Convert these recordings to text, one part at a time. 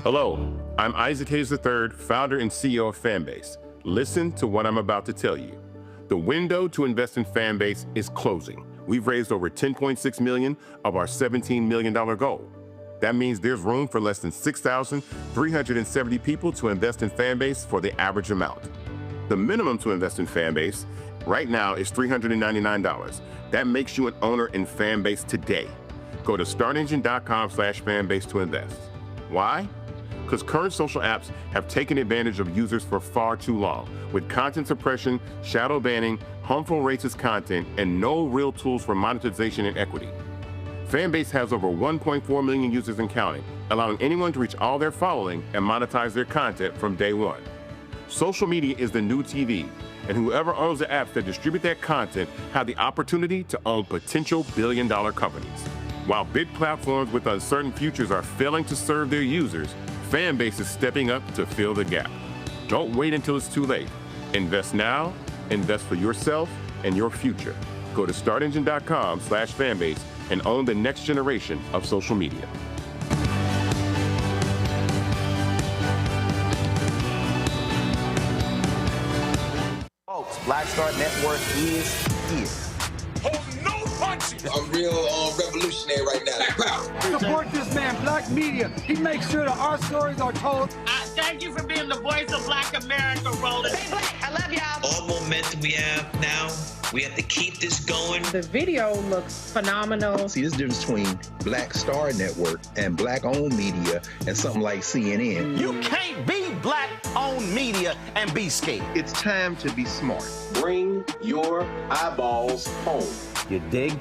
Hello, I'm Isaac Hayes III, founder and CEO of Fanbase. Listen to what I'm about to tell you. The window to invest in Fanbase is closing. We've raised over $10.6 million of our $17 million goal. That means there's room for less than 6,370 people to invest in Fanbase for the average amount. The minimum to invest in Fanbase right now is $399. That makes you an owner in Fanbase today. Go to startengine.com/fanbase to invest. Why? Because current social apps have taken advantage of users for far too long, with content suppression, shadow banning, harmful racist content, and no real tools for monetization and equity. Fanbase has over 1.4 million users and counting, allowing anyone to reach all their following and monetize their content from day one. Social media is the new TV, and whoever owns the apps that distribute that content have the opportunity to own potential billion-dollar companies. While big platforms with uncertain futures are failing to serve their users, Fanbase is stepping up to fill the gap. Don't wait until it's too late. Invest now, invest for yourself and your future. Go to startengine.com/fanbase and own the next generation of social media. Folks, Black Star Network is here. I'm real revolutionary right now. Support this man, Black Media. He makes sure that our stories are told. Thank you for being the voice of Black America, Roland. Stay black. I love y'all. All momentum we have now, we have to keep this going. The video looks phenomenal. See, there's a difference between Black Star Network and Black-owned media and something like CNN. You can't be Black-owned media and be scared. It's time to be smart. Bring your eyeballs home. You dig?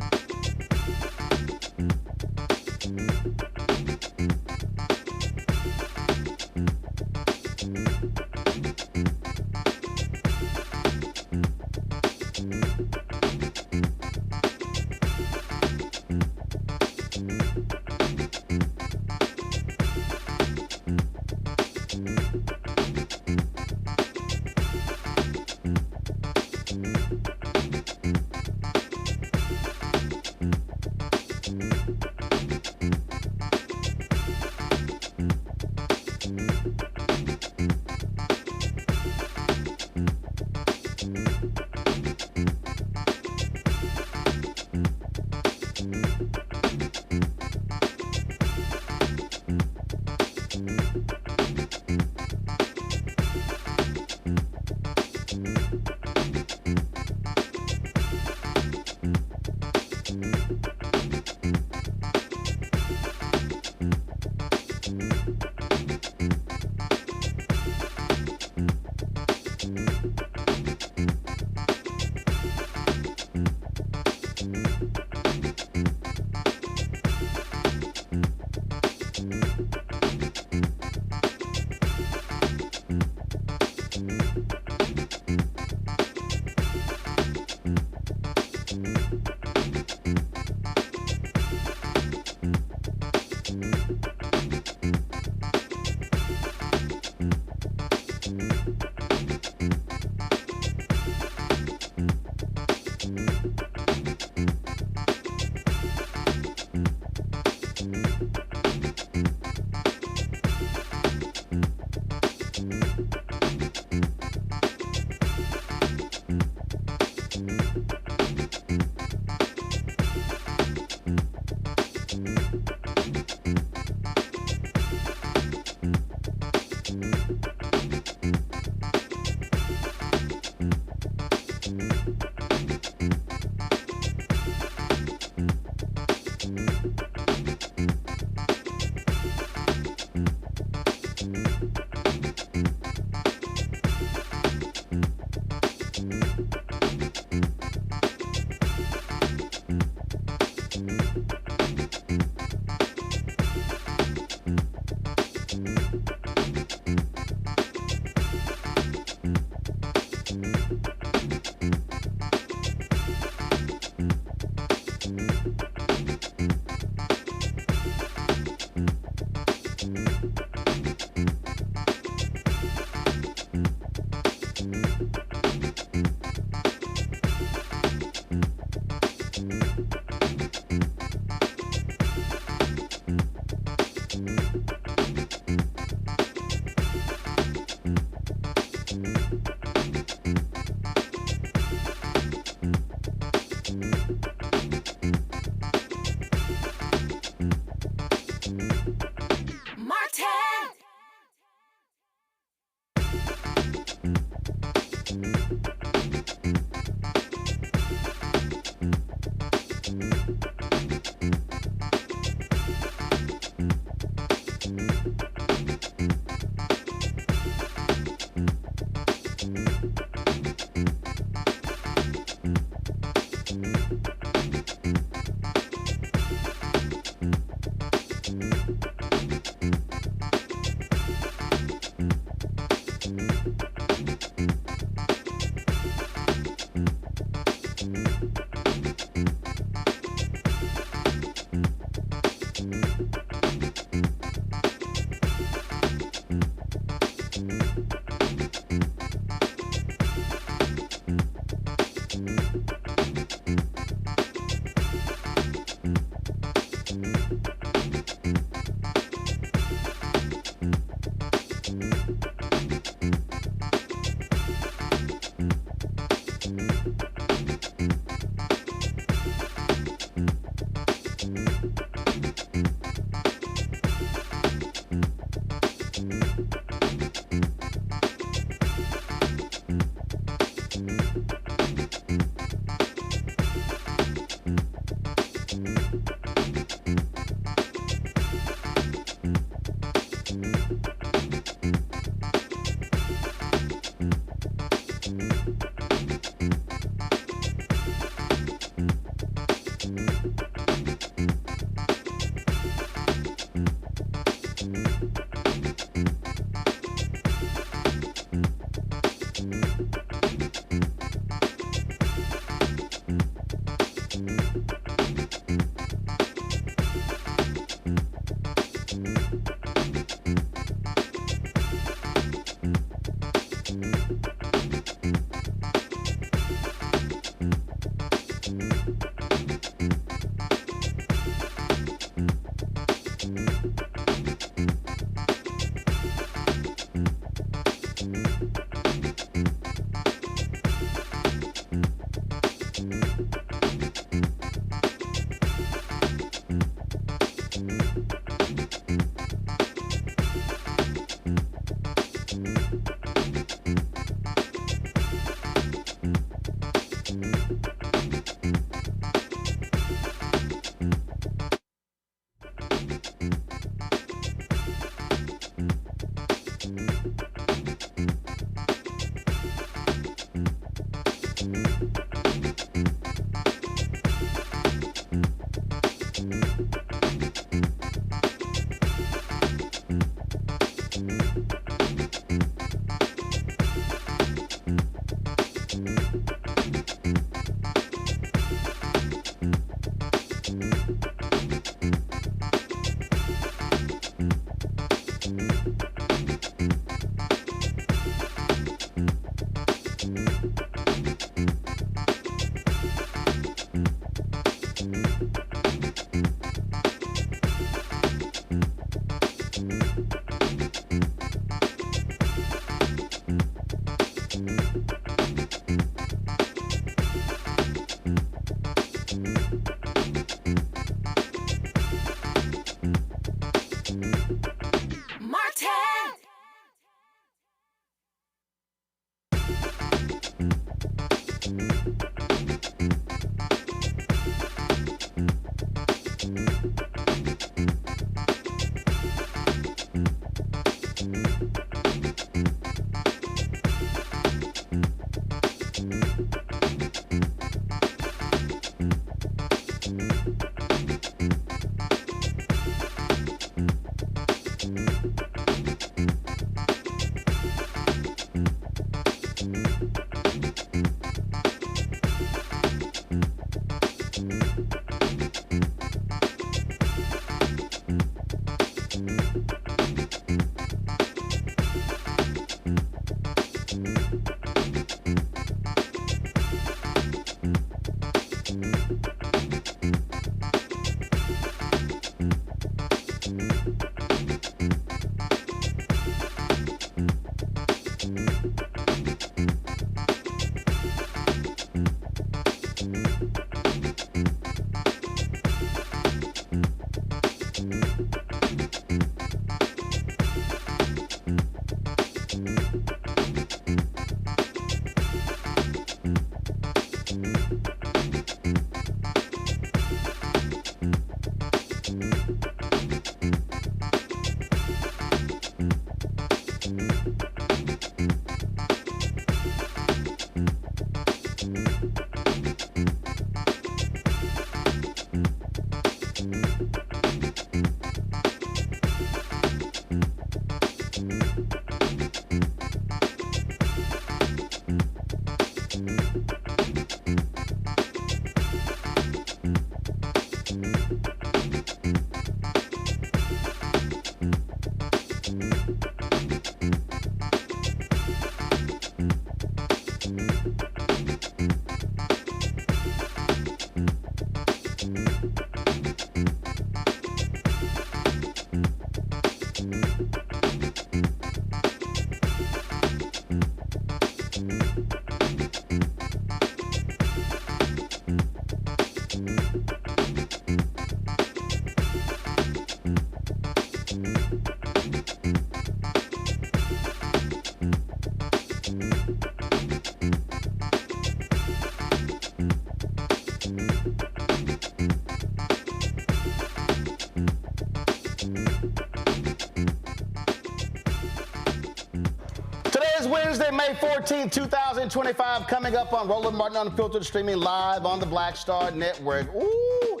Wednesday, May 14, 2025, coming up on Roland Martin Unfiltered, streaming live on the Black Star Network. Ooh,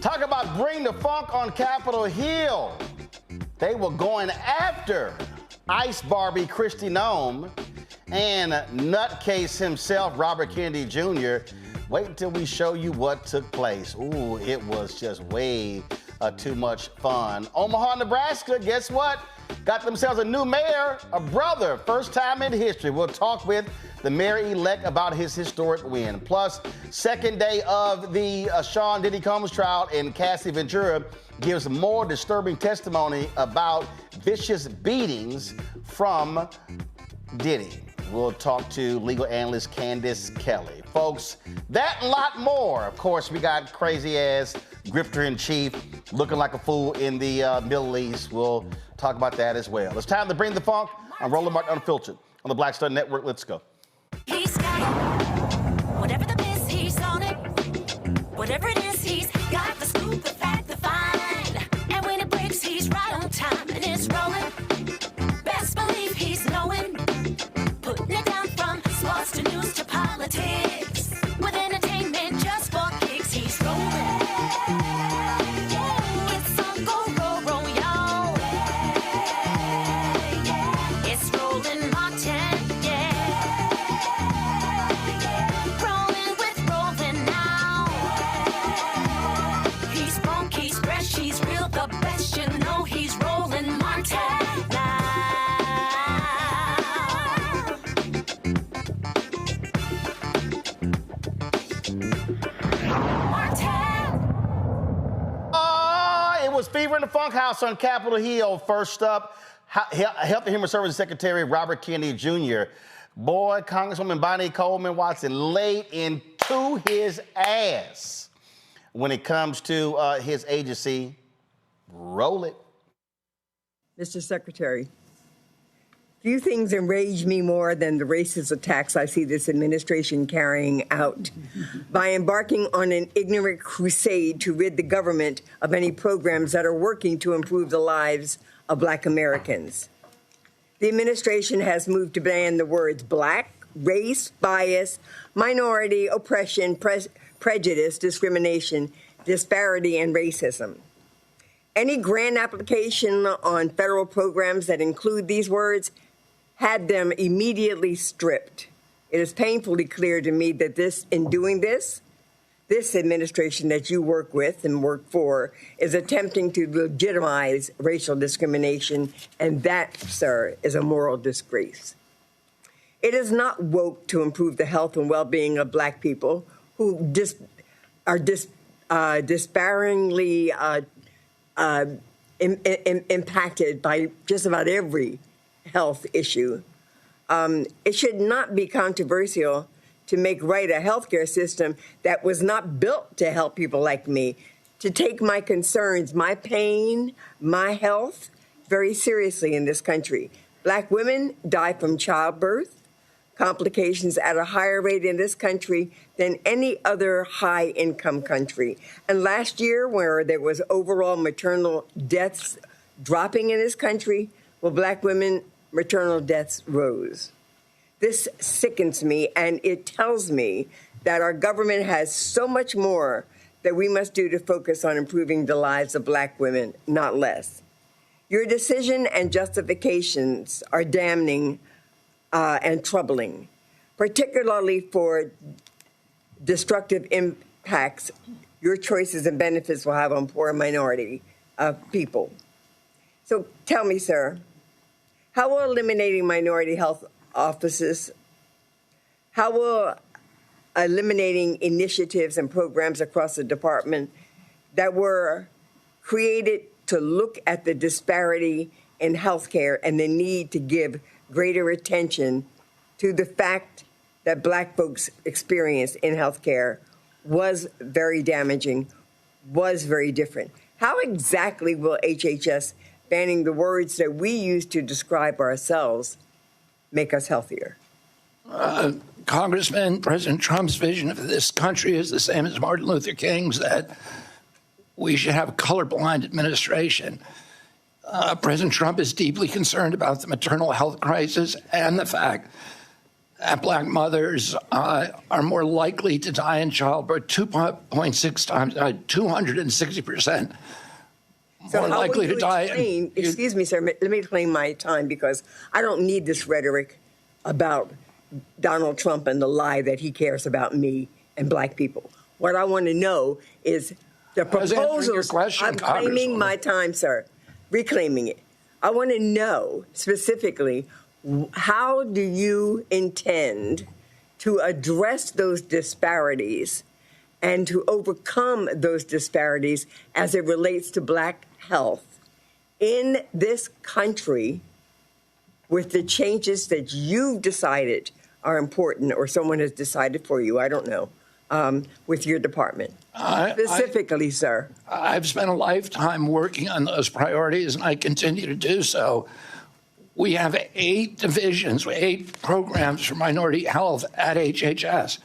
talk about bring the funk on Capitol Hill. They were going after Ice Barbie Kristi Noem and nutcase himself, Robert Kennedy Jr. Wait until we show you what took place. Ooh, it was just way too much fun. Omaha, Nebraska, guess what? Got themselves a new mayor, a brother, first time in history. We'll talk with the mayor-elect about his historic win. Plus, second day of the Sean Diddy Combs trial, and Cassie Ventura gives more disturbing testimony about vicious beatings from Diddy. We'll talk to legal analyst Candace Kelley. Folks, that and a lot more. Of course, we got crazy-ass grifter-in-chief looking like a fool in the Middle East. We'll talk about that as well. It's time to bring the funk. I'm Roland Martin Unfiltered on the Black Star Network. Let's go. He's got it. Whatever the miss, he's on it. Whatever it is, he's got the scoop, the fact, the find. And when it breaks, he's right on time and it's rolling. Best believe he's knowing. Putting it down from sports to news to politics. With entertainment just for kicks, he's rolling. It's on go, roll, roll, y'all. It's Roland Martin, yeah. Rolling with Roland now. He's funk, he's fresh, he's real, the best, you know he's Roland Martin now. It was Fever in the Funk House on Capitol Hill. First up, Health and Human Services Secretary Robert Kennedy Jr. Boy, Congresswoman Bonnie Coleman Watson laid into his ass when it comes to his agency. Roll it. Mr. Secretary, few things enrage me more than the racist attacks I see this administration carrying out by embarking on an ignorant crusade to rid the government of any programs that are working to improve the lives of Black Americans. The administration has moved to ban the words Black, race, bias, minority, oppression, prejudice, discrimination, disparity, and racism. Any grant application on federal programs that include these words had them immediately stripped. It is painfully clear to me that in doing this administration that you work with and work for is attempting to legitimize racial discrimination, and that, sir, is a moral disgrace. It is not woke to improve the health and well-being of Black people who are disparingly impacted by just about every health issue. It should not be controversial to make right a healthcare system that was not built to help people like me, to take my concerns, my pain, my health very seriously in this country. Black women die from childbirth, complications at a higher rate in this country than any other high-income country. And last year, where there was overall maternal deaths dropping in this country, well, Black women maternal deaths rose. This sickens me, and it tells me that our government has so much more that we must do to focus on improving the lives of Black women, not less. Your decision and justifications are damning and troubling, particularly for destructive impacts your choices and benefits will have on poor minority people. So tell me, sir, how will eliminating minority health offices, how will eliminating initiatives and programs across the department that were created to look at the disparity in healthcare and the need to give greater attention to the fact that Black folks experience in healthcare was very damaging, was very different. How exactly will HHS banning the words that we use to describe ourselves make us healthier? Congressman, President Trump's vision of this country is the same as Martin Luther King's, that we should have a colorblind administration. President Trump is deeply concerned about the maternal health crisis and the fact that black mothers are more likely to die in childbirth 2.6 times, 260%. So more how likely will you to die. explain, excuse me, sir, let me explain my time because I don't need this rhetoric about Donald Trump and the lie that he cares about me and black people. What I want to know is the proposals. I'm claiming my time, sir, reclaiming it. I want to know specifically, how do you intend to address those disparities and to overcome those disparities as it relates to black health in this country with the changes that you've decided are important or someone has decided for you, I don't know, with your department? Specifically, sir. I've spent a lifetime working on those priorities, and I continue to do so. We have 8 divisions, 8 programs for minority health at HHS.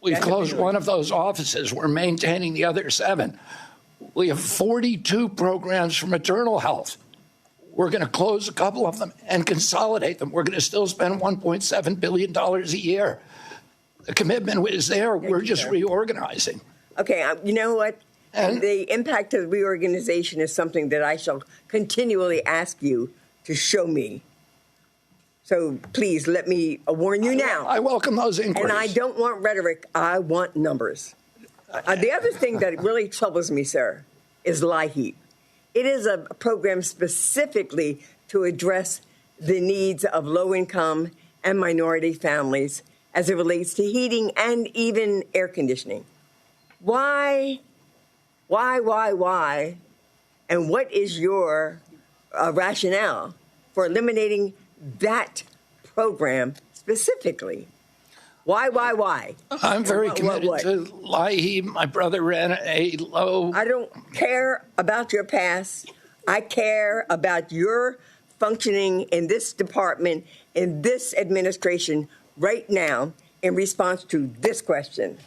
We've closed one of those offices. We're maintaining the other 7. We have 42 programs for maternal health. We're going to close a couple of them and consolidate them. We're going to still spend $1.7 billion a year. The commitment is there. We're just reorganizing. Okay, you know what? And the impact of reorganization is something that I shall continually ask you to show me. So please let me warn you now. I welcome those inquiries. And I don't want rhetoric. I want numbers. The other thing that really troubles me, sir, is LIHEAP. It is a program specifically to address the needs of low-income and minority families as it relates to heating and even air conditioning. Why? And what is your rationale for eliminating that program specifically? Why? I'm very committed to LIHEAP. My brother ran a low... I don't care about your past. I care about your functioning in this department, in this administration right now in response to this question.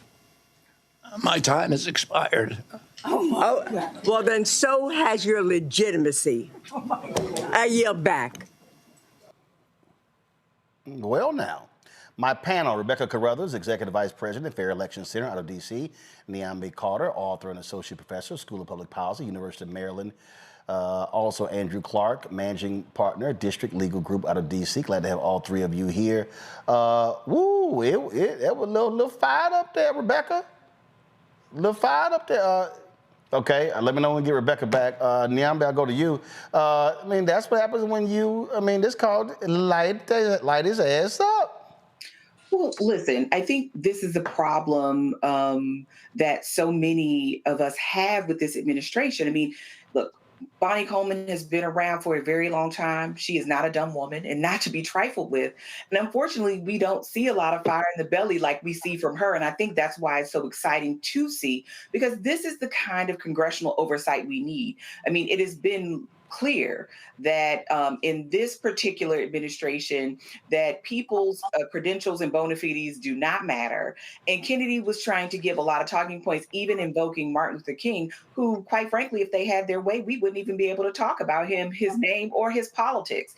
My time has expired. Well, then so has your legitimacy. I yield back. Well, now, my panel, Rebecca Carruthers, Executive Vice President, Fair Election Center out of D.C., Niambi Carter, author and Associate Professor, School of Public Policy, University of Maryland. Also, Andrew Clark, Managing Partner, District Legal Group out of D.C. Glad to have all 3 of you here. It was a little fired up there, Rebecca. A little fired up there. Okay, let me know when we get Rebecca back. Niambi, I'll go to you. That's what happens when you, this called light his ass up. Well, listen, I think this is a problem that so many of us have with this administration. Look, Bonnie Coleman has been around for a very long time. She is not a dumb woman and not to be trifled with. And unfortunately, we don't see a lot of fire in the belly like we see from her. And I think that's why it's so exciting to see, because this is the kind of congressional oversight we need. It has been clear that in this particular administration that people's credentials and bona fides do not matter. And Kennedy was trying to give a lot of talking points, even invoking Martin Luther King, who, quite frankly, if they had their way, we wouldn't even be able to talk about him, his name, or his politics.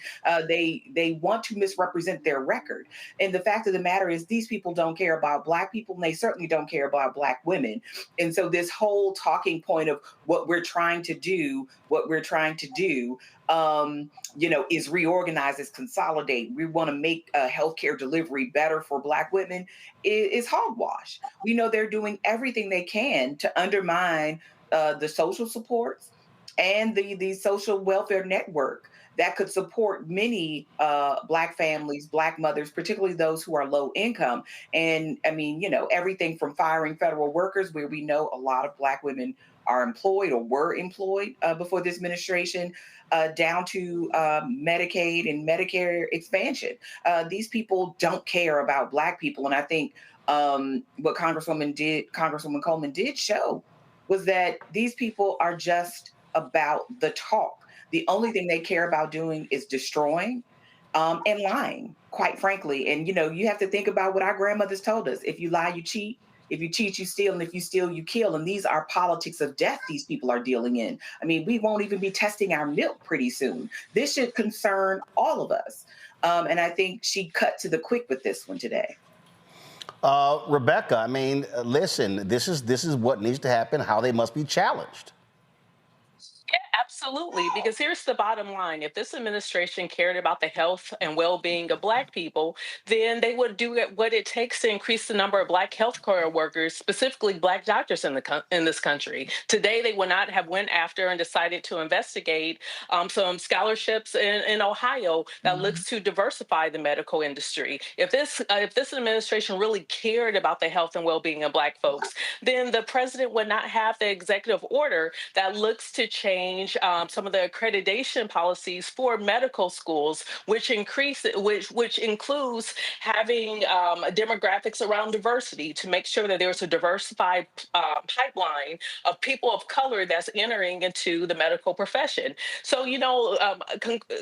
They want to misrepresent their record. And the fact of the matter is these people don't care about Black people, and they certainly don't care about Black women. And so this whole talking point of what we're trying to do, is reorganize, is consolidate. We want to make healthcare delivery better for Black women is hogwash. We know they're doing everything they can to undermine the social supports and the social welfare network that could support many Black families, Black mothers, particularly those who are low income. And everything from firing federal workers, where we know a lot of Black women are employed or were employed before this administration, down to Medicaid and Medicare expansion. These people don't care about Black people. And I think what Congresswoman Coleman did show was that these people are just about the talk. The only thing they care about doing is destroying and lying, quite frankly. And, you have to think about what our grandmothers told us. If you lie, you cheat. If you cheat, you steal, and if you steal, you kill. And these are politics of death these people are dealing in. I mean, we won't even be testing our milk pretty soon. This should concern all of us. And I think she cut to the quick with this one today. Rebecca, I mean, listen, this is what needs to happen, how they must be challenged. Yeah, absolutely. Because here's the bottom line. If this administration cared about the health and well-being of Black people, then they would do what it takes to increase the number of Black healthcare workers, specifically Black doctors in this country. Today, they would not have went after and decided to investigate some scholarships in Ohio that looks to diversify the medical industry. If this administration really cared about the health and well-being of Black folks, then the president would not have the executive order that looks to change some of the accreditation policies for medical schools, which includes having demographics around diversity to make sure that there's a diversified pipeline of people of color that's entering into the medical profession. So,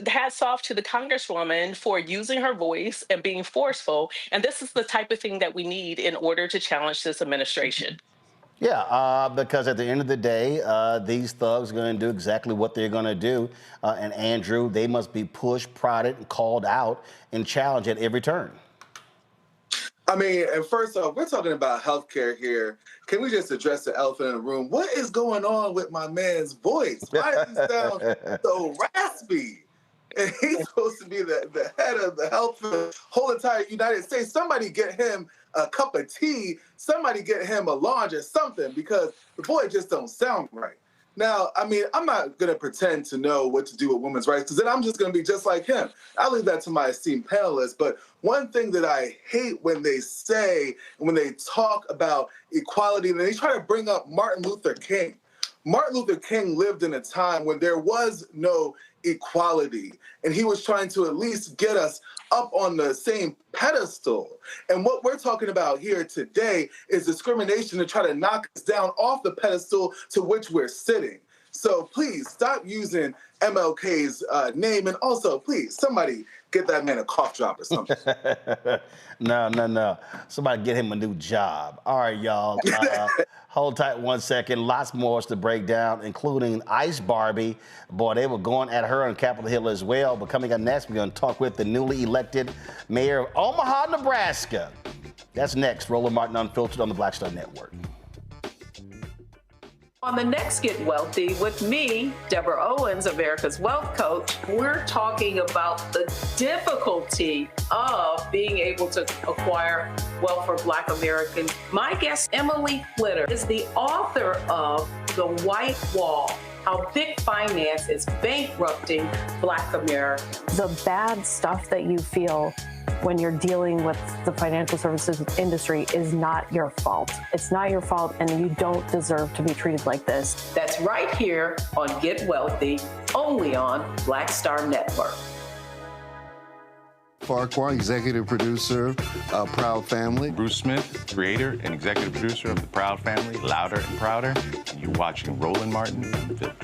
hats off to the Congresswoman for using her voice and being forceful. And this is the type of thing that we need in order to challenge this administration. Yeah, because at the end of the day, these thugs are going to do exactly what they're going to do. And Andrew, they must be pushed, prodded, and called out and challenged at every turn. I mean, and first off, we're talking about healthcare here. Can we just address the elephant in the room? What is going on with my man's voice? Why does he sound so raspy? And he's supposed to be the head of the health for the whole entire United States. Somebody get him a cup of tea. Somebody get him a lounge or something, because the boy just don't sound right. Now, I mean, I'm not going to pretend to know what to do with women's rights, because then I'm just going to be just like him. I'll leave that to my esteemed panelists. But one thing that I hate when they say, when they talk about equality, and they try to bring up Martin Luther King. Martin Luther King lived in a time when there was no equality, and he was trying to at least get us up on the same pedestal. And what we're talking about here today is discrimination to try to knock us down off the pedestal to which we're sitting. So please stop using MLK's name, and also please somebody get that man a cough drop or something. No. Somebody get him a new job. All right, y'all. Hold tight 1 second. Lots more to break down, including Ice Barbie. Boy, they were going at her on Capitol Hill as well. But coming up next, we're going to talk with the newly elected mayor of Omaha, Nebraska. That's next. Roland Martin Unfiltered on the Black Star Network. On the next Get Wealthy with me, Deborah Owens, America's Wealth Coach, we're talking about the difficulty of being able to acquire wealth for Black Americans. My guest, Emily Flitter, is the author of The White Wall: How Big Finance is Bankrupting Black America. The bad stuff that you feel when you're dealing with the financial services industry is not your fault. It's not your fault, and you don't deserve to be treated like this. That's right here on Get Wealthy, only on Black Star Network. Farquhar, executive producer of Proud Family. Bruce Smith, creator and executive producer of The Proud Family, Louder and Prouder. And you're watching Roland Martin Unfiltered.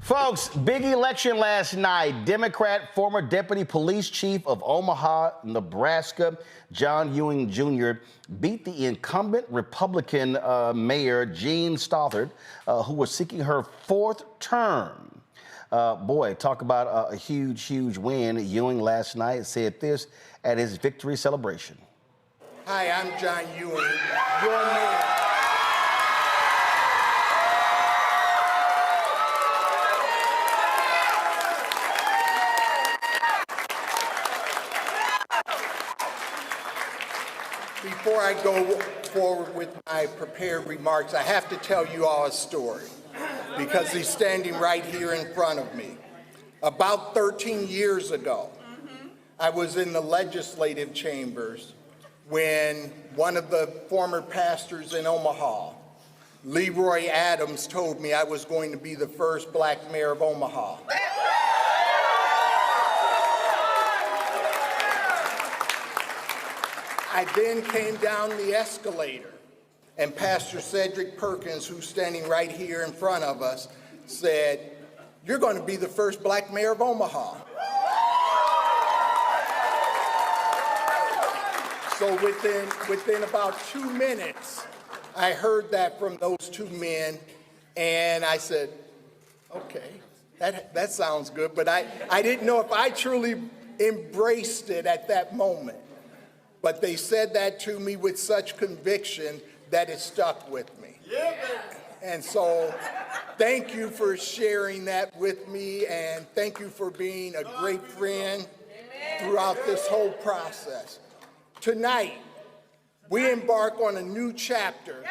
Folks, big election last night. Democrat, former deputy police chief of Omaha, Nebraska, John Ewing Jr. beat the incumbent Republican mayor, Jean Stothard, who was seeking her fourth term. Boy, talk about a huge win. Ewing last night said this at his victory celebration. Hi, I'm John Ewing, your mayor. I go forward with my prepared remarks, I have to tell you all a story because he's standing right here in front of me. About 13 years ago, I was in the legislative chambers when one of the former pastors in Omaha, Leroy Adams, told me I was going to be the first black mayor of Omaha. I then came down the escalator, and Pastor Cedric Perkins, who's standing right here in front of us, said, "You're going to be the first black mayor of Omaha." So within about 2 minutes, I heard that from those two men, and I said, okay, that sounds good, but I didn't know if I truly embraced it at that moment. But they said that to me with such conviction that it stuck with me. And so thank you for sharing that with me, and thank you for being a great friend throughout this whole process. Tonight, we embark on a new chapter.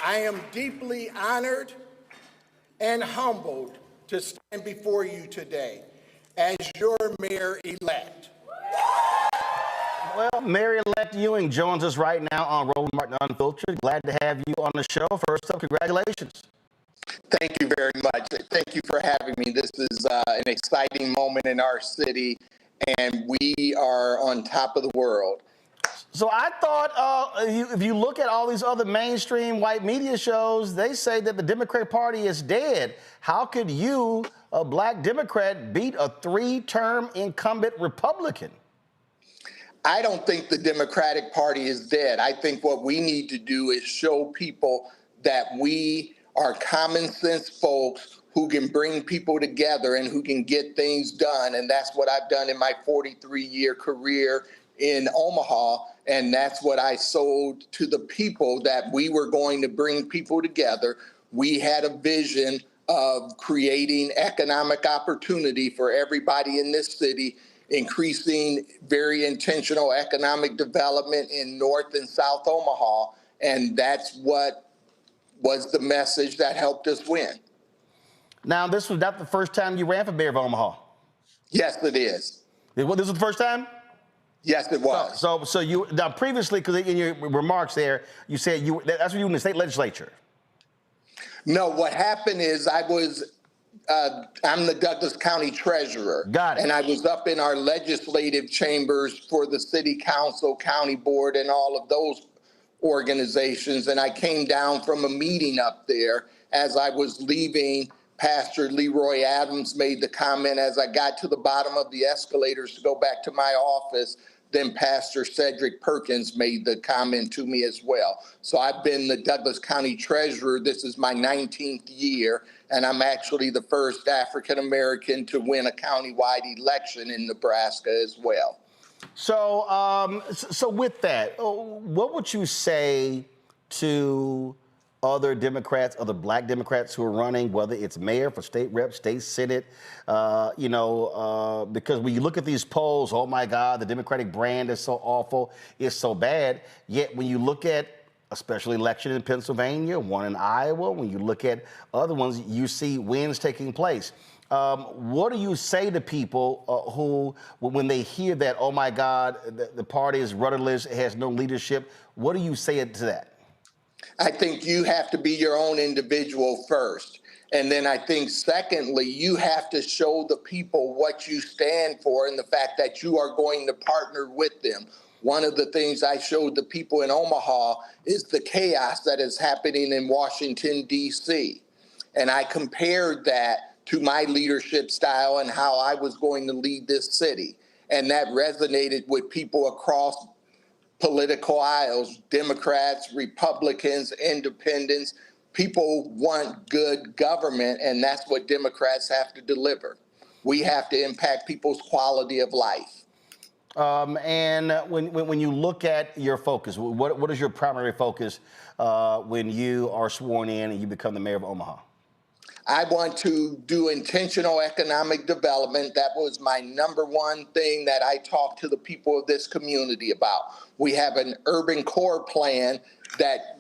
I am deeply honored and humbled to stand before you today as your mayor-elect. Well, Mayor-elect Ewing joins us right now on Roland Martin Unfiltered. Glad to have you on the show. First up, congratulations. Thank you very much. Thank you for having me. This is an exciting moment in our city, and we are on top of the world. So I thought if you look at all these other mainstream white media shows, they say that the Democratic Party is dead. How could you, a black Democrat, beat a 3-term incumbent Republican? I don't think the Democratic Party is dead. I think what we need to do is show people that we are common sense folks who can bring people together and who can get things done. And that's what I've done in my 43-year career in Omaha. And that's what I sold to the people, that we were going to bring people together. We had a vision of creating economic opportunity for everybody in this city, increasing very intentional economic development in North and South Omaha. And that's what was the message that helped us win. Now, this was not the first time you ran for mayor of Omaha. Yes, it is. This was the first time? Yes, it was. So you, now previously, because in your remarks there, you said that's when you were in the state legislature. No, what happened is I'm the Douglas County treasurer. Got it. And I was up in our legislative chambers for the city council, county board, and all of those organizations. And I came down from a meeting up there. As I was leaving, Pastor Leroy Adams made the comment as I got to the bottom of the escalators to go back to my office. Then Pastor Cedric Perkins made the comment to me as well. So I've been the Douglas County treasurer. This is my 19th year, and I'm actually the first African-American to win a countywide election in Nebraska as well. So, so with that, what would you say to other Democrats, other black Democrats who are running, whether it's mayor, for state rep, state senate, because when you look at these polls, oh my God, the Democratic brand is so awful, it's so bad. Yet when you look at a special election in Pennsylvania, one in Iowa, when you look at other ones, you see wins taking place. What do you say to people who, when they hear that, oh my God, the party is rudderless, it has no leadership, what do you say to that? I think you have to be your own individual first. And then I think, secondly, you have to show the people what you stand for and the fact that you are going to partner with them. One of the things I showed the people in Omaha is the chaos that is happening in Washington, D.C. And I compared that to my leadership style and how I was going to lead this city. And that resonated with people across political aisles, Democrats, Republicans, independents. People want good government, and that's what Democrats have to deliver. We have to impact people's quality of life. And when you look at your focus, what is your primary focus when you are sworn in and you become the mayor of Omaha? I want to do intentional economic development. That was my number one thing that I talked to the people of this community about. We have an urban core plan that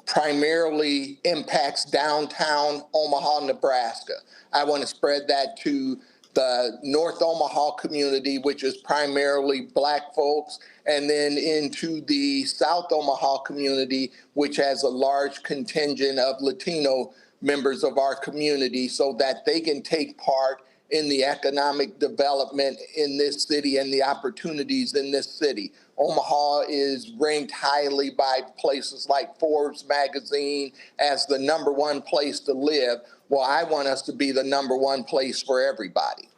primarily impacts downtown Omaha, Nebraska. I want to spread that to the North Omaha community, which is primarily Black folks, and then into the South Omaha community, which has a large contingent of Latino members of our community, so that they can take part in the economic development in this city and the opportunities in this city. Omaha is ranked highly by places like Forbes magazine as the #1 place to live. Well, I want us to be the #1 place for everybody.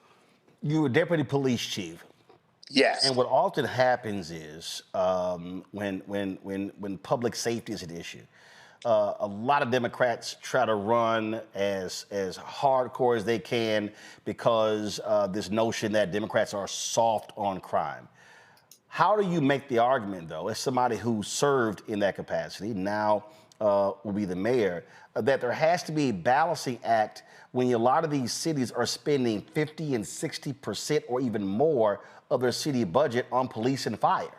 You were deputy police chief. Yes. And what often happens is when public safety is an issue, a lot of Democrats try to run as hardcore as they can because this notion that Democrats are soft on crime. How do you make the argument, though, as somebody who served in that capacity, now will be the mayor, that there has to be a balancing act when a lot of these cities are spending 50 and 60% or even more of their city budget on police and fire?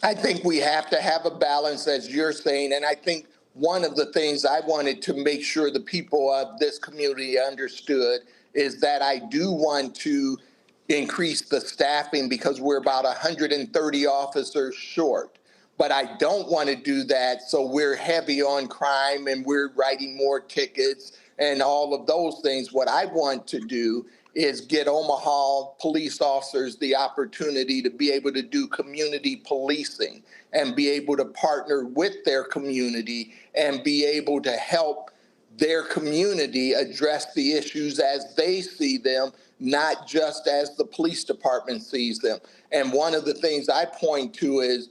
I think we have to have a balance, as you're saying, and I think one of the things I wanted to make sure the people of this community understood is that I do want to increase the staffing because we're about 130 officers short. But I don't want to do that so we're heavy on crime and we're writing more tickets and all of those things. What I want to do is get Omaha police officers the opportunity to be able to do community policing and be able to partner with their community and be able to help their community address the issues as they see them, not just as the police department sees them. And one of the things I point to is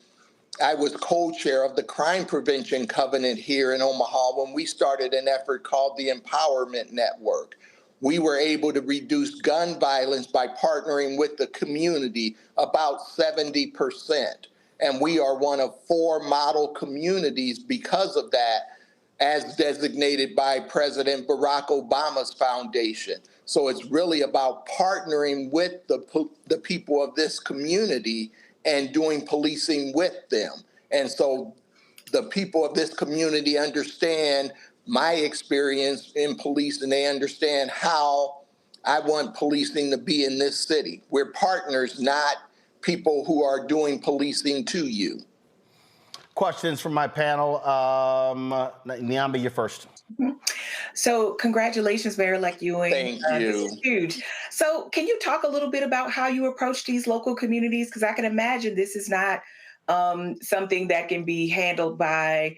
I was co-chair of the Crime Prevention Covenant here in Omaha when we started an effort called the Empowerment Network. We were able to reduce gun violence by partnering with the community about 70%. And we are one of 4 model communities because of that, as designated by President Barack Obama's foundation. So it's really about partnering with the people of this community and doing policing with them. And so the people of this community understand my experience in police, and they understand how I want policing to be in this city. We're partners, not people who are doing policing to you. Questions from my panel. Nyambe, you're first. So congratulations, Mayor-elect Ewing. Thank you. This is huge. So can you talk a little bit about how you approach these local communities? Because I can imagine this is not something that can be handled by,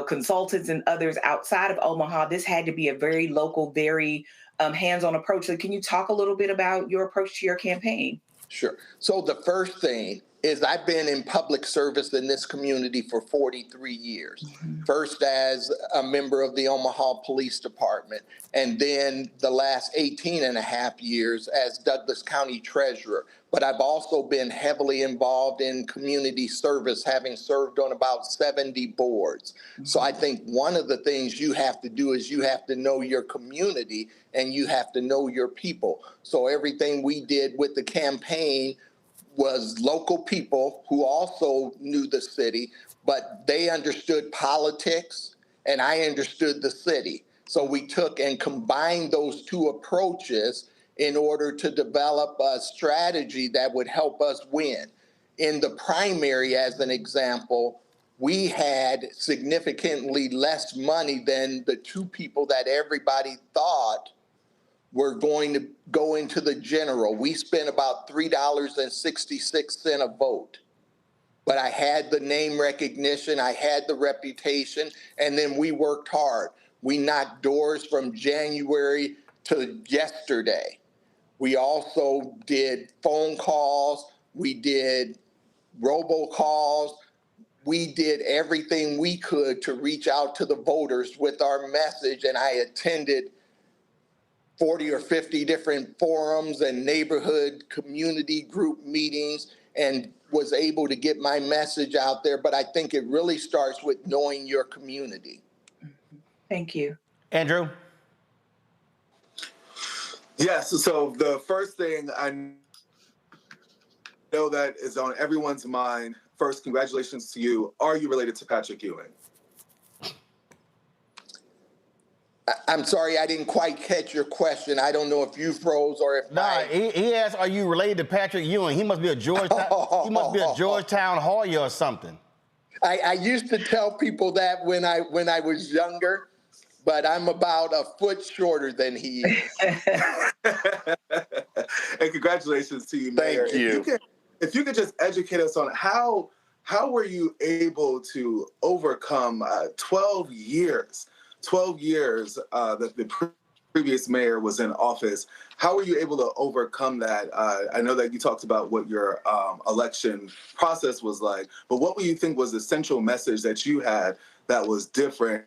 consultants and others outside of Omaha. This had to be a very local, very hands-on approach. So can you talk a little bit about your approach to your campaign? Sure. So the first thing is I've been in public service in this community for 43 years. Mm-hmm. First as a member of the Omaha Police Department, and then the last 18 and a half years as Douglas County Treasurer. But I've also been heavily involved in community service, having served on about 70 boards. Mm-hmm. So I think one of the things you have to do is you have to know your community and you have to know your people. So everything we did with the campaign was local people who also knew the city, but they understood politics and I understood the city. So we took and combined those two approaches in order to develop a strategy that would help us win. In the primary, as an example, we had significantly less money than the 2 people that everybody thought were going to go into the general. We spent about $3.66 a vote. But I had the name recognition, I had the reputation, and then we worked hard. We knocked doors from January to yesterday. We also did phone calls, we did robocalls, we did everything we could to reach out to the voters with our message, and I attended 40 or 50 different forums and neighborhood community group meetings and was able to get my message out there. But I think it really starts with knowing your community. Thank you. Andrew? Yes. So the first thing I know that is on everyone's mind. First, congratulations to you. Are you related to Patrick Ewing? I'm sorry, I didn't quite catch your question. I don't know if you froze or if he asked, "Are you related to Patrick Ewing?" He must be a Georgetown Hoya or something. I used to tell people that when I was younger, but I'm about a foot shorter than he is. And congratulations to you, Mayor. Thank you. If you could just educate us on how were you able to overcome 12 years that the previous mayor was in office? How were you able to overcome that? I know that you talked about what your election process was like, but what do you think was the central message that you had that was different?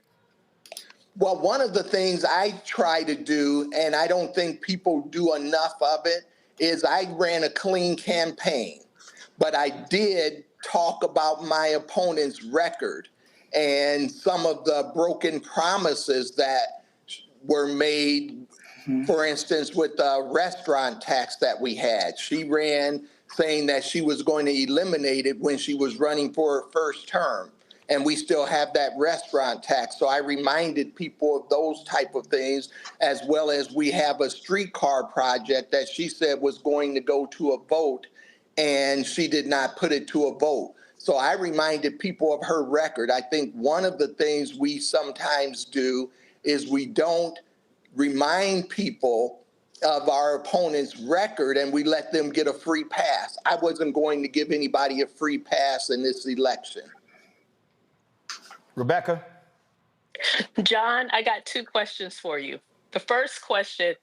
Well, one of the things I try to do, and I don't think people do enough of it, is I ran a clean campaign. But I did talk about my opponent's record and some of the broken promises that were made, for instance, with the restaurant tax that we had. She ran saying that she was going to eliminate it when she was running for her first term. And we still have that restaurant tax. So I reminded people of those type of things, as well as we have a streetcar project that she said was going to go to a vote, and she did not put it to a vote. So I reminded people of her record. I think one of the things we sometimes do is we don't remind people of our opponent's record and we let them get a free pass. I wasn't going to give anybody a free pass in this election. Rebecca? John, I got two questions for you. The first question,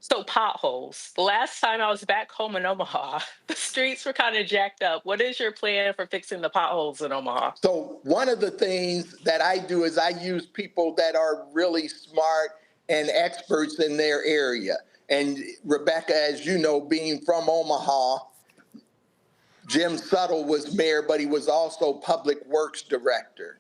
so potholes. The last time I was back home in Omaha, the streets were kind of jacked up. What is your plan for fixing the potholes in Omaha? So one of the things that I do is I use people that are really smart and experts in their area. And Rebecca, as you know, being from Omaha, Jim Suttle was mayor, but he was also public works director.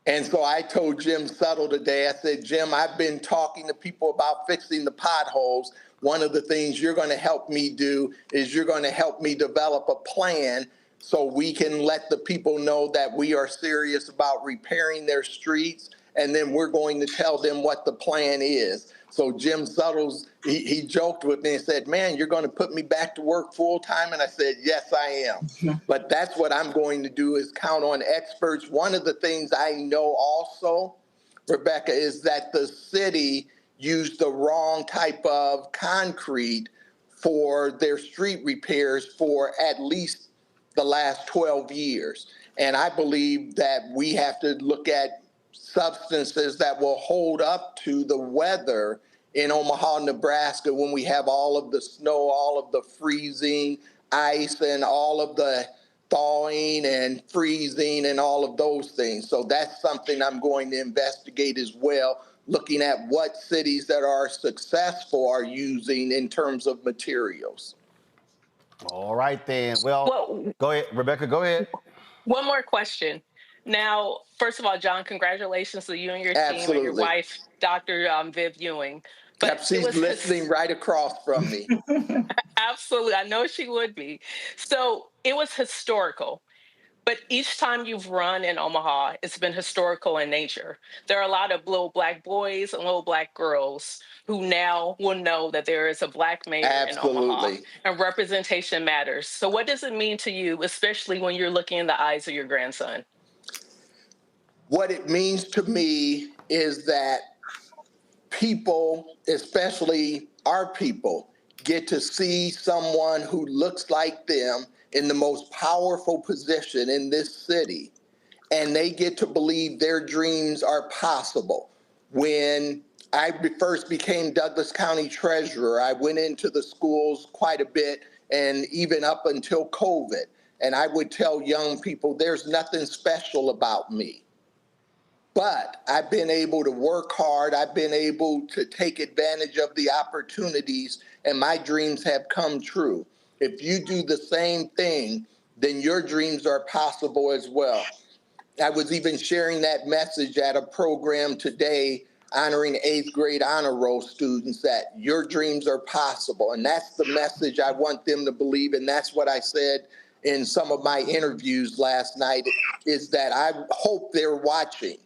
And so I told Jim Suttle today, I said, Jim, I've been talking to people about fixing the potholes. One of the things you're going to help me do is you're going to help me develop a plan so we can let the people know that we are serious about repairing their streets. And then we're going to tell them what the plan is. So Jim Suttles, he joked with me and said, man, you're going to put me back to work full time? And I said, yes, I am. But that's what I'm going to do is count on experts. One of the things I know also, Rebecca, is that the city used the wrong type of concrete for their street repairs for at least the last 12 years. And I believe that we have to look at substances that will hold up to the weather in Omaha, Nebraska, when we have all of the snow, all of the freezing, ice, and all of the thawing and freezing and all of those things. So that's something I'm going to investigate as well, looking at what cities that are successful are using in terms of materials. All right, then. Well, go ahead, Rebecca, go ahead. One more question. Now, first of all, John, congratulations to you and your team and your wife, Dr. Viv Ewing. But she's listening right across from me. Absolutely. I know she would be. So it was historical. But each time you've run in Omaha, it's been historical in nature. There are a lot of little black boys and little black girls who now will know that there is a black mayor in Omaha, and representation matters. So what does it mean to you, especially when you're looking in the eyes of your grandson? What it means to me is that people, especially our people, get to see someone who looks like them in the most powerful position in this city, and they get to believe their dreams are possible. When I first became Douglas County Treasurer, I went into the schools quite a bit, and even up until COVID, and I would tell young people, there's nothing special about me. But I've been able to work hard. I've been able to take advantage of the opportunities, and my dreams have come true. If you do the same thing, then your dreams are possible as well. I was even sharing that message at a program today honoring 8th grade honor roll students, that your dreams are possible. And that's the message I want them to believe. And that's what I said in some of my interviews last night, is that I hope they're watching.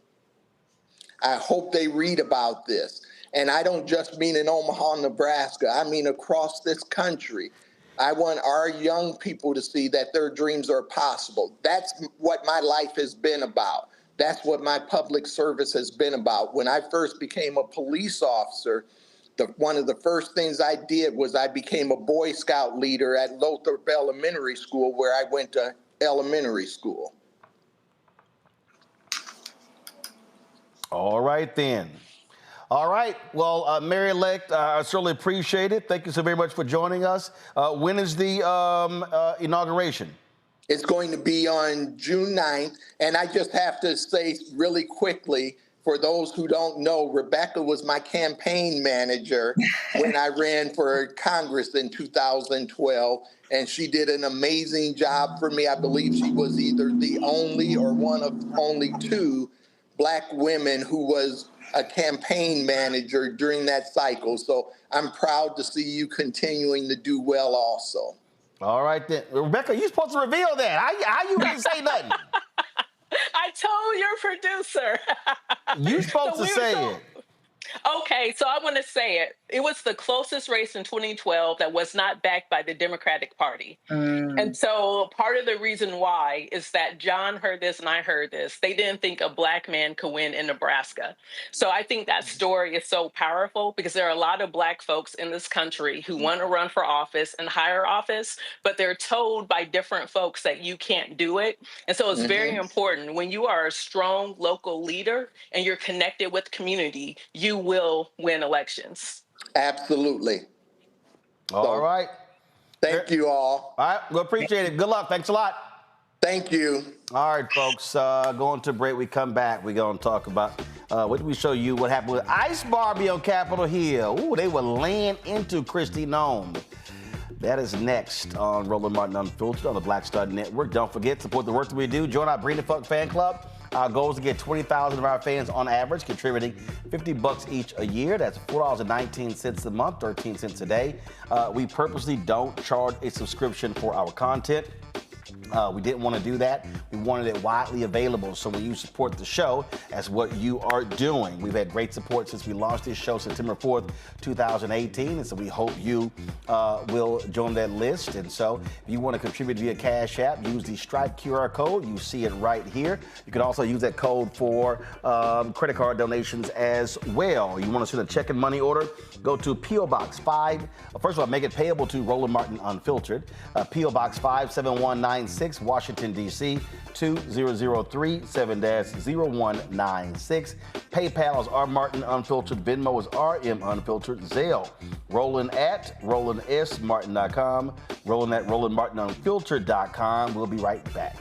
I hope they read about this. And I don't just mean in Omaha, Nebraska. I mean across this country. I want our young people to see that their dreams are possible. That's what my life has been about. That's what my public service has been about. When I first became a police officer, one of the first things I did was I became a Boy Scout leader at Lothrop Elementary School, where I went to elementary school. All right, then. All right. Well, Mayor-elect, I certainly appreciate it. Thank you so very much for joining us. When is the inauguration? It's going to be on June 9th. And I just have to say really quickly, for those who don't know, Rebecca was my campaign manager when I ran for Congress in 2012. And she did an amazing job for me. I believe she was either the only or one of only 2 Black women who was a campaign manager during that cycle. So I'm proud to see you continuing to do well also. All right, then. Rebecca, you're supposed to reveal that. How you didn't say nothing? I told your producer. You're supposed to say it. Okay, so I want to say it. It was the closest race in 2012 that was not backed by the Democratic Party. And so part of the reason why is that John heard this and I heard this. They didn't think a Black man could win in Nebraska. So I think that story is so powerful because there are a lot of Black folks in this country who want to run for office and higher office, but they're told by different folks that you can't do it. And so it's very important when you are a strong local leader and you're connected with community, you will win elections. Absolutely. All right. Thank you all. All right. We appreciate it. Good luck. Thanks a lot. Thank you. All right, folks. Going to break. We come back. We're going to talk about what did we show you? What happened with Ice Barbie on Capitol Hill? Ooh, they were laying into Kristi Noem. That is next on Roland Martin Unfiltered on the Black Star Network. Don't forget, support the work that we do. Join our Bring the Funk fan club. Our goal is to get 20,000 of our fans on average, contributing $50 each a year. That's $4.19 a month, 13 cents a day. We purposely don't charge a subscription for our content. We didn't want to do that. We wanted it widely available. So when you support the show, that's what you are doing. We've had great support since we launched this show September 4th, 2018. And so we hope you will join that list. And so if you want to contribute via Cash App, use the Stripe QR code. You see it right here. You can also use that code for credit card donations as well. You want to send a check and money order, go to P.O. Box 5. First of all, make it payable to Roland Martin Unfiltered. P.O. Box 57196. Washington, D.C., 2003-7-0196. PayPal is R Martin Unfiltered. Venmo is RM Unfiltered. Zelle, Roland at RolandSMartin.com. Roland at RolandMartinUnfiltered.com. We'll be right back.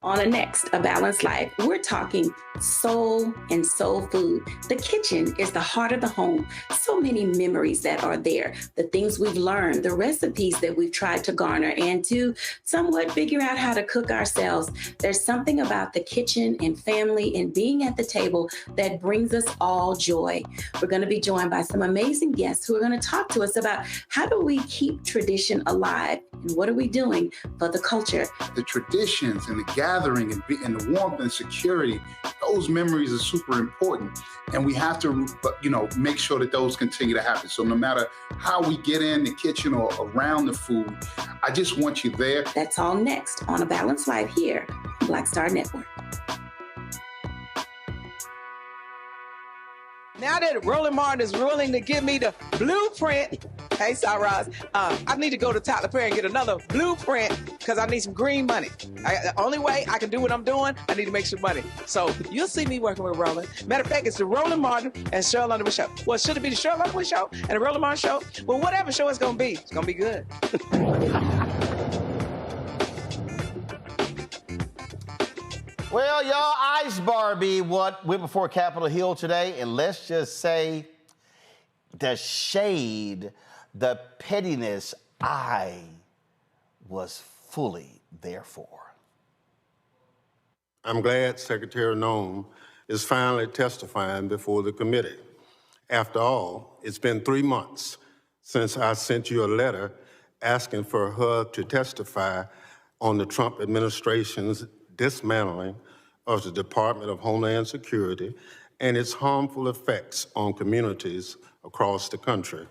On the next, A Balanced Life, we're talking soul and soul food. The kitchen is the heart of the home. So many memories that are there, the things we've learned, the recipes that we've tried to garner, and to somewhat figure out how to cook ourselves. There's something about the kitchen and family and being at the table that brings us all joy. We're going to be joined by some amazing guests who are going to talk to us about how do we keep tradition alive and what are we doing for the culture. The traditions and the gathering and the warmth and security, those memories are super important. And we have to, make sure that those continue to happen. So no matter how we get in the kitchen or around the food, I just want you there. That's all next on A Balanced Life here on Black Star Network. Now that Roland Martin is willing to give me the blueprint, hey, Saraz, I need to go to Tyler Perry and get another blueprint because I need some green money. The only way I can do what I'm doing, I need to make some money. So you'll see me working with Roland. Matter of fact, it's the Roland Martin and Cheryl Underwood show. Well, should it be the Cheryl Underwood show and the Roland Martin show? Well, whatever show it's going to be, it's going to be good. Well, y'all, Ice Barbie went before Capitol Hill today, and let's just say the shade, the pettiness, I was fully there for. I'm glad Secretary Noem is finally testifying before the committee. After all, it's been 3 months since I sent you a letter asking for her to testify on the Trump administration's dismantling of the Department of Homeland Security and its harmful effects on communities across the country.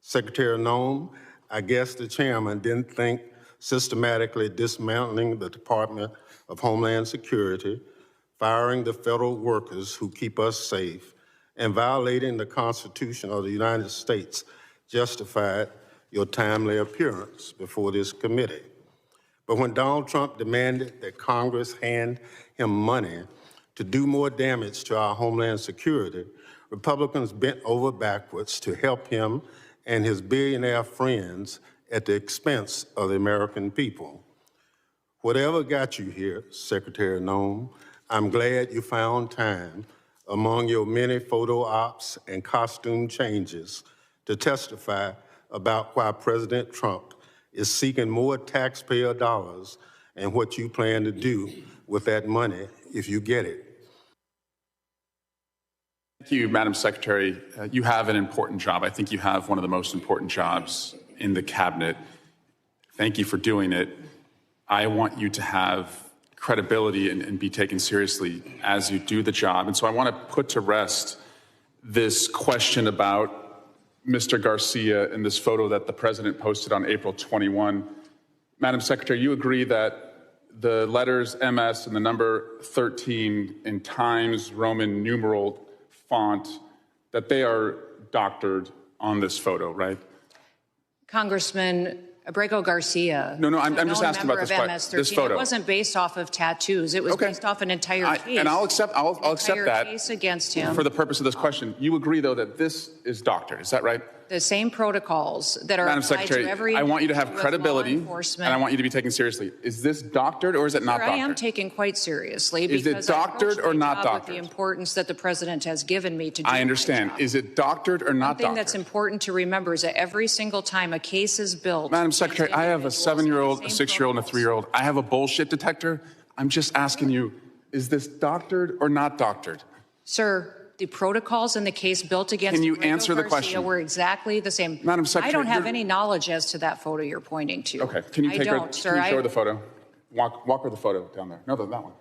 Secretary Noem, I guess the chairman didn't think systematically dismantling the Department of Homeland Security, firing the federal workers who keep us safe, and violating the Constitution of the United States justified your timely appearance before this committee. But when Donald Trump demanded that Congress hand him money to do more damage to our Homeland Security, Republicans bent over backwards to help him and his billionaire friends at the expense of the American people. Whatever got you here, Secretary Noem, I'm glad you found time among your many photo ops and costume changes to testify about why President Trump is seeking more taxpayer dollars and what you plan to do with that money if you get it. Thank you, Madam Secretary. You have an important job. I think you have one of the most important jobs in the cabinet. Thank you for doing it. I want you to have credibility and be taken seriously as you do the job. And so I want to put to rest this question about Mr. Garcia in this photo that the president posted on April 21. Madam Secretary, you agree that the letters MS and the number 13 in Times Roman numeral font, that they are doctored on this photo, right? Congressman Abrego Garcia. No, I'm just asking about this photo. It wasn't based off of tattoos. It was based off an entire case. And I'll accept that case against him. For the purpose of this question. You agree, though, that this is doctored. Is that right? The same protocols that are Madam applied Secretary, to every I want you to have credibility, and I want you to be taken seriously. Is this doctored or is it not doctored? I am taken quite seriously. Is it doctored or not doctored? With the importance that the president has given me to do I understand. Is it doctored or not doctored? One thing that's important to remember is that every single time a case is built. Madam Secretary, I have a 7-year-old, a 6-year-old, and a 3-year-old. I have a bullshit detector. I'm just asking you, is this doctored or not doctored? Sir, the protocols in the case built against Can you answer the question? Were exactly the same. Madam Secretary, I don't have any knowledge as to that photo you're pointing to. Okay, can you take her, sir, can you show her the photo? Walk her the photo down there. No, that one.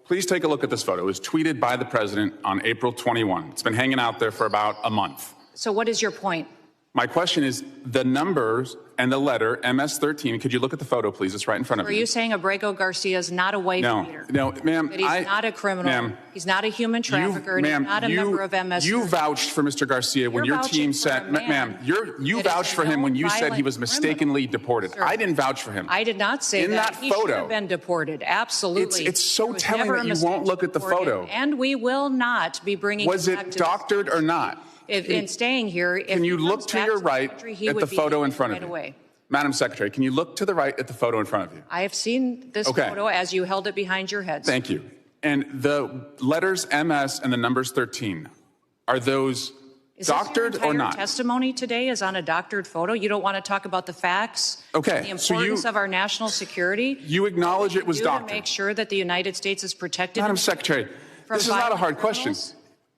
Please take a look at this photo. It was tweeted by the president on April 21. It's been hanging out there for about a month. So what is your point? My question is the numbers and the letter MS-13. Could you look at the photo, please? It's right in front of you. Are you saying Abrego Garcia is not a wife beater? No, ma'am. That he's not a criminal. He's not a human trafficker. And he's not a member of MS. You vouched for Mr. Garcia when your team said, ma'am, you vouched for him when you said he was mistakenly deported. Sir, I didn't vouch for him. I did not say in that he photo. Should have been deported. Absolutely. It's so telling that you won't look at the photo. And we will not be bringing. Was it doctored or not? In staying here, can you look to your right at the photo in front of you? Madam Secretary, can you look to the right at the photo in front of you? I have seen this photo as you held it behind your head. Thank you. And the letters MS and the numbers 13, are those doctored or not? Testimony today is on a doctored photo. You don't want to talk about the facts. Okay. The importance of our national security. You acknowledge it was doctored. To make sure that the United States is protected. Madam Secretary, this is not a hard question.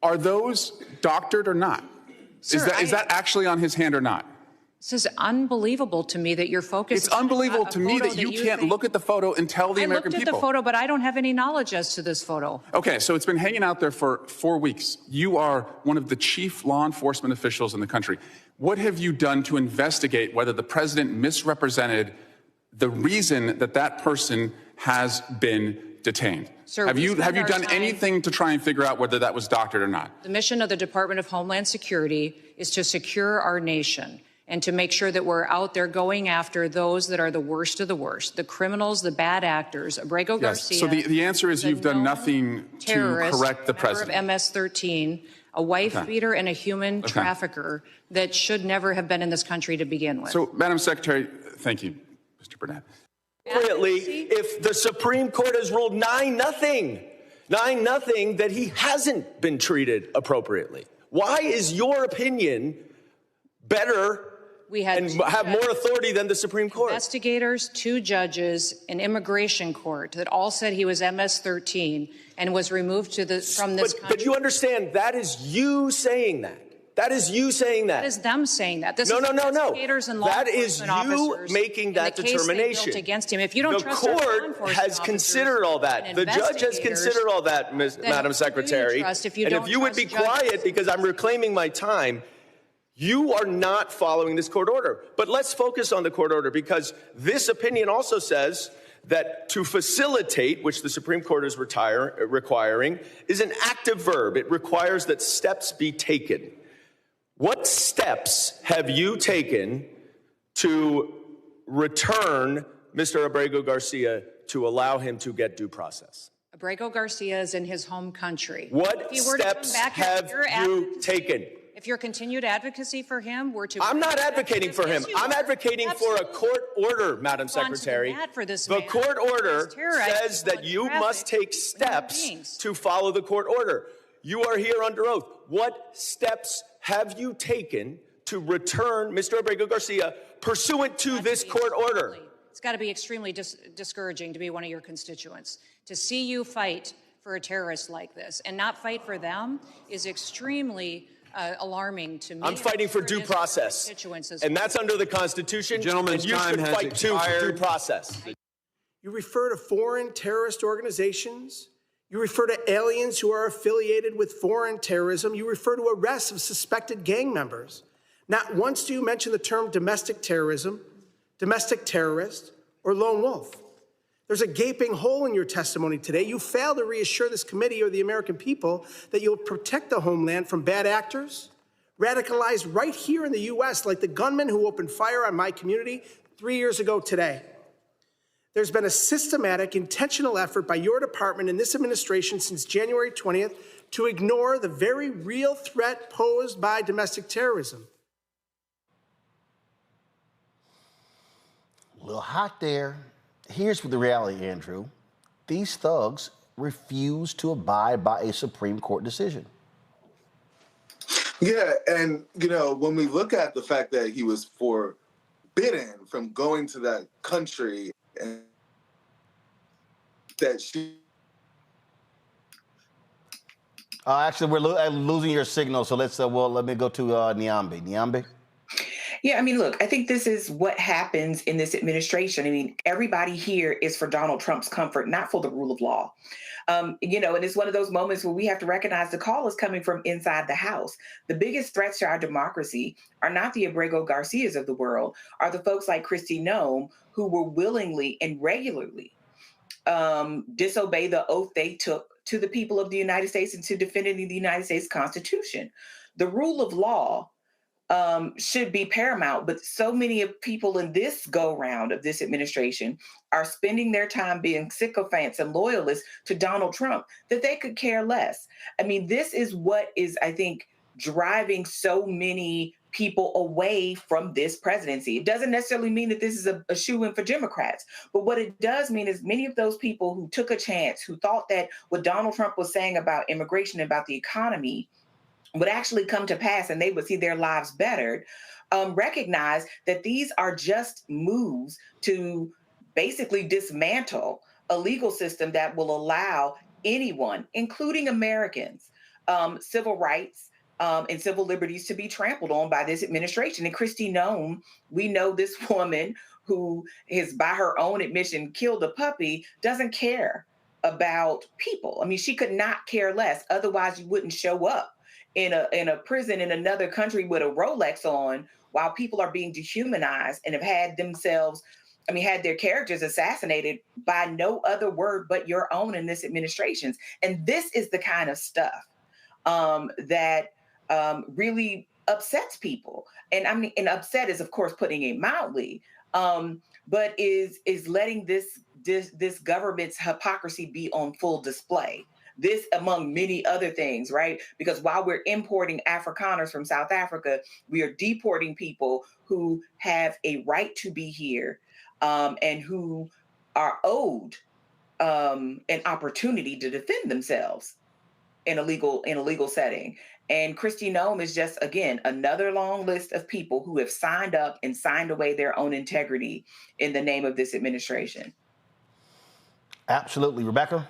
Are those doctored or not? Sir, is that actually on his hand or not? This is unbelievable to me that you're focused. It's unbelievable to me that you can't look at the photo and tell the American people. I looked at the photo, but I don't have any knowledge as to this photo. Okay, so it's been hanging out there for 4 weeks. You are one of the chief law enforcement officials in the country. What have you done to investigate whether the president misrepresented the reason that that person has been detained? Sir, have you done anything to try and figure out whether that was doctored or not? The mission of the Department of Homeland Security is to secure our nation and to make sure that we're out there going after those that are the worst of the worst, the criminals, the bad actors. Abrego Garcia. So the answer is you've done nothing to correct the president. Member of MS-13, a wife beater and a human trafficker that should never have been in this country to begin with. So, Madam Secretary, thank you, Mr. Burnett. Appropriately, if the Supreme Court has ruled 9-0 that he hasn't been treated appropriately. Why is your opinion better and have more authority than the Supreme Court? Investigators, 2 judges, an immigration court that all said he was MS-13 and was removed from this country. But you understand, that is you saying that. That is you saying that. That is them saying that. This no. is investigators and law That is enforcement you officers making that in the case they determination. built against him. If you don't trust our law court enforcement has considered all that. The judge has considered all that, Madam Secretary. And if you would be quiet, because I'm reclaiming my time, you are not following this court order. But let's focus on the court order, because this opinion also says that to facilitate, which the Supreme Court is requiring, is an active verb. It requires that steps be taken. What steps have you taken to return Mr. Abrego Garcia to allow him to get due process? Abrego Garcia is in his home country. What steps have you taken? If your continued advocacy for him were to... I'm not advocating for him. I'm advocating for a court order, Madam Secretary. The court order says that you must take steps to follow the court order. You are here under oath. What steps have you taken to return Mr. Abrego Garcia pursuant to this court order? It's got to be extremely discouraging to be one of your constituents. To see you fight for a terrorist like this and not fight for them is extremely alarming to me. I'm fighting for due process, and that's under the Constitution. Gentleman's and you time should has fight expired. for due process. You refer to foreign terrorist organizations. You refer to aliens who are affiliated with foreign terrorism. You refer to arrests of suspected gang members. Not once do you mention the term domestic terrorism, domestic terrorist, or lone wolf. There's a gaping hole in your testimony today. You fail to reassure this committee or the American people that you'll protect the homeland from bad actors, radicalized right here in the U.S., like the gunman who opened fire on my community 3 years ago today. There's been a systematic, intentional effort by your department and this administration since January 20th to ignore the very real threat posed by domestic terrorism. A little hot there. Here's the reality, Andrew. These thugs refuse to abide by a Supreme Court decision. Yeah, and, when we look at the fact that he was forbidden from going to that country, and that she... Actually, we're losing your signal, so let me go to Nyambe. Nyambe? Yeah, look, I think this is what happens in this administration. Everybody here is for Donald Trump's comfort, not for the rule of law. And it's one of those moments where we have to recognize the call is coming from inside the House. The biggest threats to our democracy are not the Abrego Garcias of the world, are the folks like Kristi Noem, who will willingly and regularly disobey the oath they took to the people of the United States and to defending the United States Constitution. The rule of law should be paramount, but so many of people in this go-round of this administration are spending their time being sycophants and loyalists to Donald Trump that they could care less. This is what is, I think, driving so many people away from this presidency. It doesn't necessarily mean that this is a shoo-in for Democrats, but what it does mean is many of those people who took a chance, who thought that what Donald Trump was saying about immigration and about the economy would actually come to pass and they would see their lives bettered, recognize that these are just moves to basically dismantle a legal system that will allow anyone, including Americans, civil rights and civil liberties to be trampled on by this administration. And Kristi Noem, we know this woman who is, by her own admission, killed a puppy, doesn't care about people. She could not care less. Otherwise, you wouldn't show up in a prison in another country with a Rolex on while people are being dehumanized and have had their characters assassinated by no other word but your own in this administration. And this is the kind of stuff that really upsets people. And upset is, of course, putting it mildly, but is letting this government's hypocrisy be on full display. This among many other things, right? Because while we're importing Afrikaners from South Africa, we are deporting people who have a right to be here and who are owed an opportunity to defend themselves in a legal setting. And Kristi Noem is just, again, another long list of people who have signed up and signed away their own integrity in the name of this administration. Absolutely. Rebecca?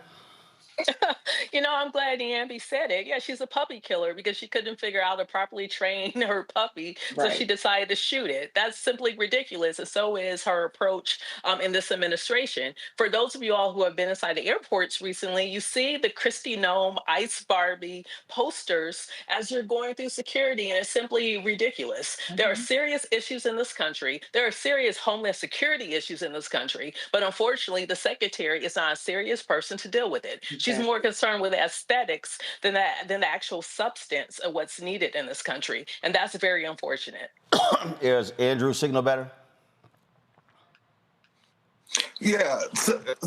I'm glad Niambi said it. Yeah, she's a puppy killer because she couldn't figure out how to properly train her puppy, so she decided to shoot it. That's simply ridiculous, and so is her approach in this administration. For those of you all who have been inside the airports recently, you see the Kristi Noem Ice Barbie posters as you're going through security, and it's simply ridiculous. There are serious issues in this country. There are serious homeland security issues in this country, but unfortunately, the secretary is not a serious person to deal with it. She's more concerned with aesthetics than the actual substance of what's needed in this country, and that's very unfortunate. Is Andrew's signal better? Yeah.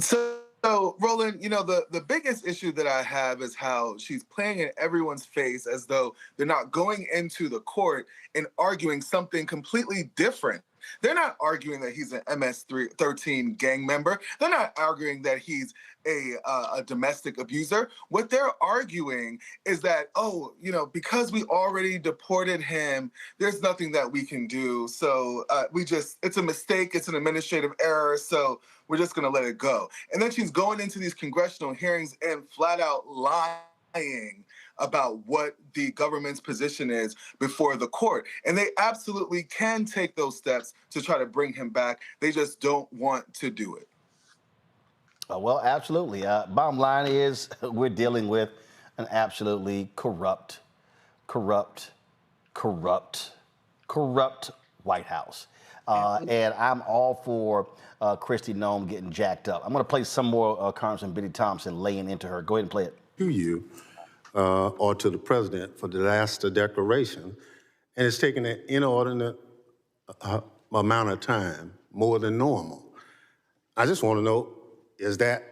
So Roland, the biggest issue that I have is how she's playing in everyone's face as though they're not going into the court and arguing something completely different. They're not arguing that he's an MS-13 gang member. They're not arguing that he's a domestic abuser. What they're arguing is that, because we already deported him, there's nothing that we can do. So it's a mistake. It's an administrative error. So we're just going to let it go. And then she's going into these congressional hearings and flat out lying about what the government's position is before the court. And they absolutely can take those steps to try to bring him back. They just don't want to do it. Well, absolutely. Bottom line is we're dealing with an absolutely corrupt White House. And I'm all for Kristi Noem getting jacked up. I'm going to play some more Congressman Biddy Thompson laying into her. Go ahead and play it. To you or to the president for the last declaration, and it's taken an inordinate amount of time, more than normal. I just want to know, is that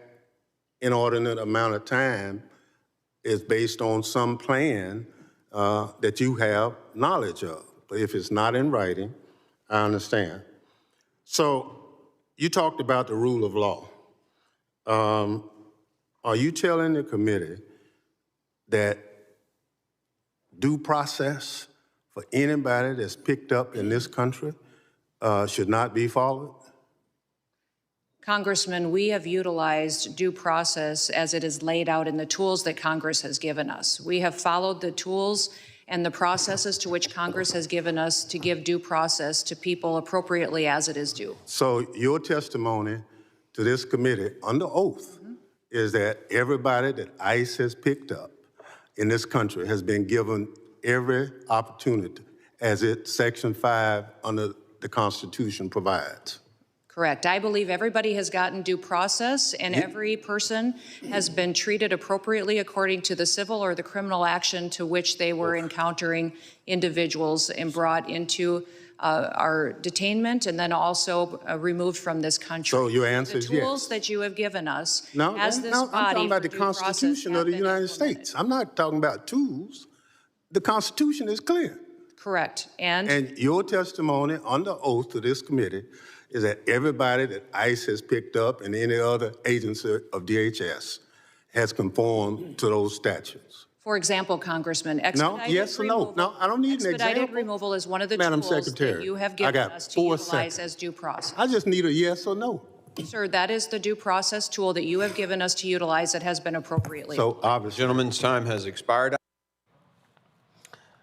inordinate amount of time is based on some plan that you have knowledge of? But if it's not in writing, I understand. So you talked about the rule of law. Are you telling the committee that due process for anybody that's picked up in this country should not be followed? Congressman, we have utilized due process as it is laid out in the tools that Congress has given us. We have followed the tools and the processes to which Congress has given us to give due process to people appropriately as it is due. So your testimony to this committee under oath is that everybody that ICE has picked up in this country has been given every opportunity as Section 5 under the Constitution provides. Correct. I believe everybody has gotten due process and every person has been treated appropriately according to the civil or the criminal action to which they were encountering individuals and brought into our detainment and then also removed from this country. So your answer is yes. The tools that you have given us as this I'm body talking about the Constitution of the United States. I'm not talking about tools. The Constitution is clear. Correct. And your testimony under oath to this committee is that everybody that ICE has picked up and any other agency of DHS has conformed to those statutes. For example, Congressman, yes or no? No, I don't need an example. Expedited removal is one of the Madam tools Secretary, that you have given us to utilize as due process. I just need a yes or no. Sir, that is the due process tool that you have given us to utilize that has been appropriately. So obviously, gentleman's time has expired.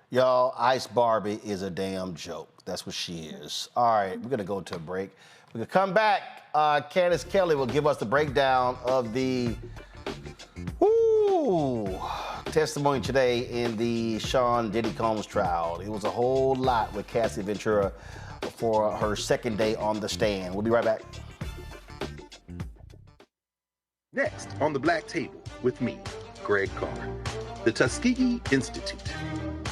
Y'all, Ice Barbie is a damn joke. That's what she is. All right, we're going to go to a break. We're going to come back. Candace Kelley will give us the breakdown of the testimony today in the Sean Diddy Combs trial. It was a whole lot with Cassie Ventura for her second day on the stand. We'll be right back. Next on the Black Table with me, Greg Carr. The Tuskegee Institute,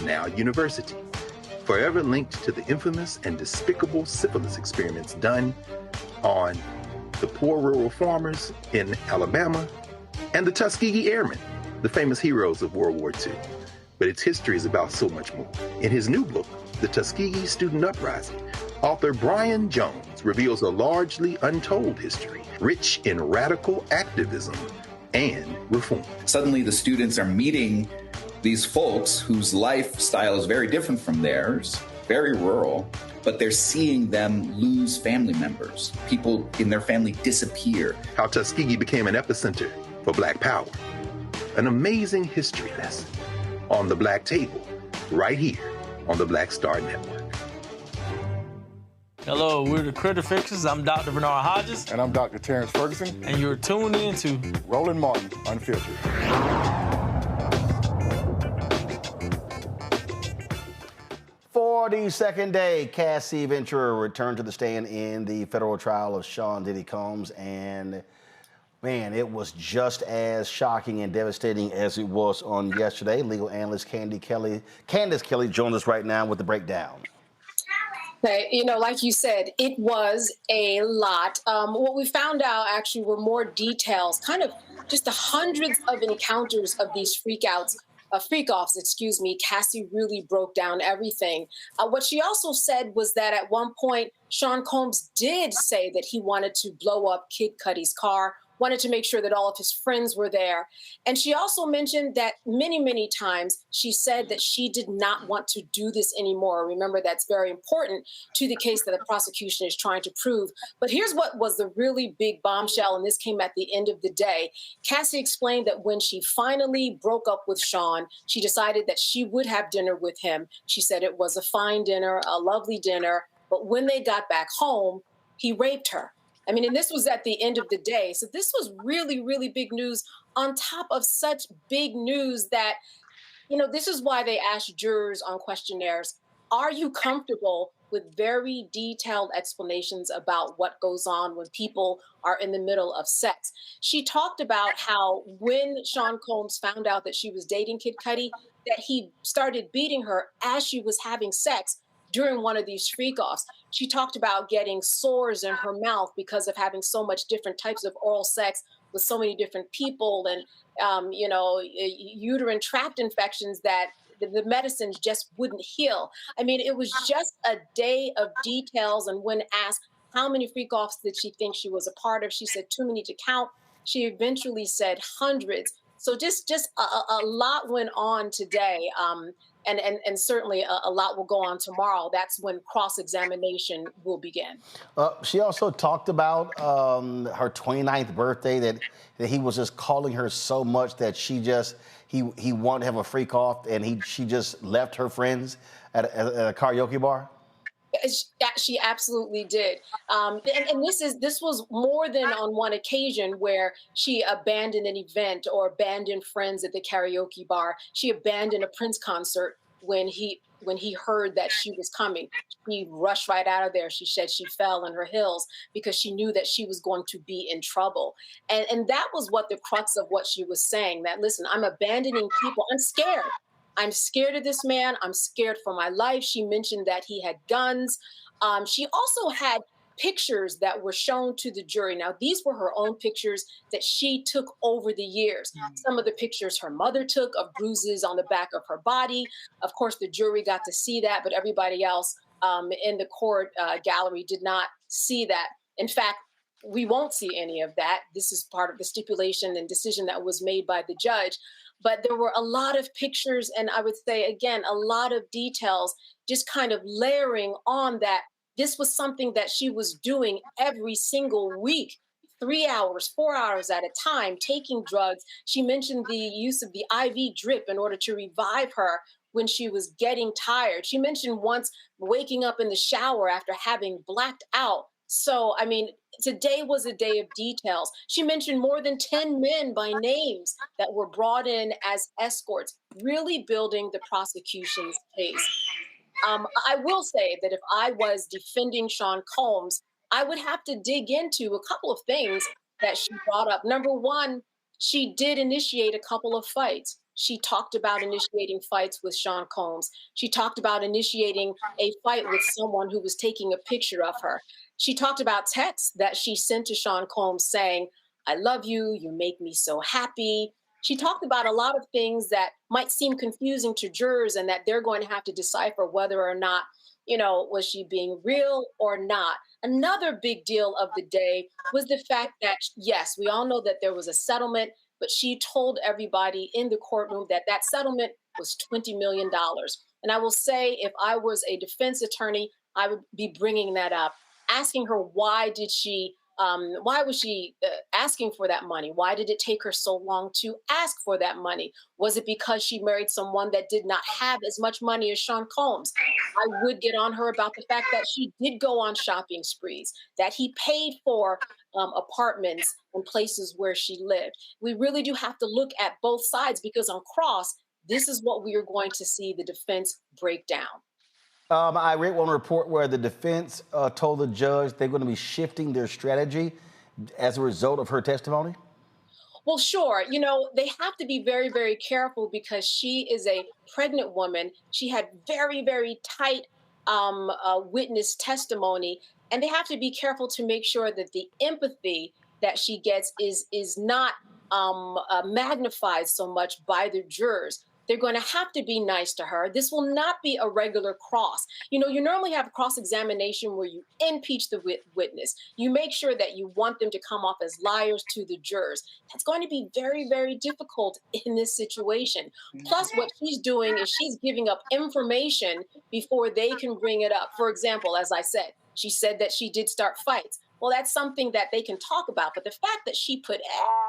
now university, forever linked to the infamous and despicable syphilis experiments done on the poor rural farmers in Alabama and the Tuskegee Airmen, the famous heroes of World War II. But its history is about so much more. In his new book, The Tuskegee Student Uprising, author Brian Jones reveals a largely untold history, rich in radical activism and reform. Suddenly the students are meeting these folks whose lifestyle is very different from theirs, very rural, but they're seeing them lose family members. People in their family disappear. How Tuskegee became an epicenter for Black power. an amazing history lesson on the Black Table, right here on the Black Star Network. Hello, we're the Critter Fixers. I'm Dr. Bernard Hodges. And I'm Dr. Terrence Ferguson. And you're tuned in to Roland Martin Unfiltered. For the second day, Cassie Ventura returned to the stand in the federal trial of Sean Diddy Combs. And man, it was just as shocking and devastating as it was on yesterday. Legal analyst Candace Kelley joins us right now with the breakdown. Okay, you know, like you said, it was a lot. What we found out actually were more details, kind of just the hundreds of encounters of these freak-offs, Cassie really broke down everything. What she also said was that at one point, Sean Combs did say that he wanted to blow up Kid Cudi's car, wanted to make sure that all of his friends were there. And she also mentioned that many, many times she said that she did not want to do this anymore. Remember, that's very important to the case that the prosecution is trying to prove. But here's what was the really big bombshell, and this came at the end of the day. Cassie explained that when she finally broke up with Sean, she decided that she would have dinner with him. She said it was a fine dinner, a lovely dinner, but when they got back home, he raped her. I mean, and this was at the end of the day. So this was really, really big news on top of such big news that, you know, this is why they asked jurors on questionnaires, are you comfortable with very detailed explanations about what goes on when people are in the middle of sex? She talked about how when Sean Combs found out that she was dating Kid Cudi, that he started beating her as she was having sex during one of these freak-offs. She talked about getting sores in her mouth because of having so much different types of oral sex with so many different people and, uterine tract infections that the medicines just wouldn't heal. I mean, it was just a day of details. And when asked how many freak-offs did she think she was a part of, she said too many to count. She eventually said hundreds. So just a lot went on today. And certainly a lot will go on tomorrow. That's when cross-examination will begin. She also talked about her 29th birthday, that he was just calling her so much that he wanted to have a freak off, and she just left her friends at a karaoke bar. She absolutely did. And this was more than on one occasion where she abandoned an event or abandoned friends at the karaoke bar. She abandoned a Prince concert when he heard that she was coming. She rushed right out of there. She said she fell in her heels because she knew that she was going to be in trouble. And that was what the crux of what she was saying, that, listen, I'm abandoning people. I'm scared. I'm scared of this man. I'm scared for my life. She mentioned that he had guns. She also had pictures that were shown to the jury. Now, these were her own pictures that she took over the years. Some of the pictures her mother took of bruises on the back of her body. Of course, the jury got to see that, but everybody else in the court gallery did not see that. In fact, we won't see any of that. This is part of the stipulation and decision that was made by the judge. But there were a lot of pictures, and I would say, again, a lot of details just kind of layering on that this was something that she was doing every single week, 3 hours, 4 hours at a time, taking drugs. She mentioned the use of the IV drip in order to revive her when she was getting tired. She mentioned once waking up in the shower after having blacked out. So, I mean, today was a day of details. She mentioned more than 10 men by names that were brought in as escorts, really building the prosecution's case. I will say that if I was defending Sean Combs, I would have to dig into a couple of things that she brought up. Number one, she did initiate a couple of fights. She talked about initiating fights with Sean Combs. She talked about initiating a fight with someone who was taking a picture of her. She talked about texts that she sent to Sean Combs saying, I love you, you make me so happy. She talked about a lot of things that might seem confusing to jurors and that they're going to have to decipher whether or not, was she being real or not. Another big deal of the day was the fact that, yes, we all know that there was a settlement, but she told everybody in the courtroom that that settlement was $20 million. And I will say, if I was a defense attorney, I would be bringing that up, asking her why did she Why was she asking for that money? Why did it take her so long to ask for that money? Was it because she married someone that did not have as much money as Sean Combs? I would get on her about the fact that she did go on shopping sprees, that he paid for apartments and places where she lived. We really do have to look at both sides, because on cross, this is what we are going to see the defense break down. I read one report where the defense told the judge they're going to be shifting their strategy as a result of her testimony. Well, sure. You know, they have to be very, very careful because she is a pregnant woman. She had very, very tight witness testimony, and they have to be careful to make sure that the empathy that she gets is not magnified so much by the jurors. They're going to have to be nice to her. This will not be a regular cross. You know, you normally have a cross-examination where you impeach the witness. You make sure that you want them to come off as liars to the jurors. That's going to be very, very difficult in this situation. Plus, what she's doing is she's giving up information before they can bring it up. For example, as I said, she said that she did start fights. Well, that's something that they can talk about. But the fact that she put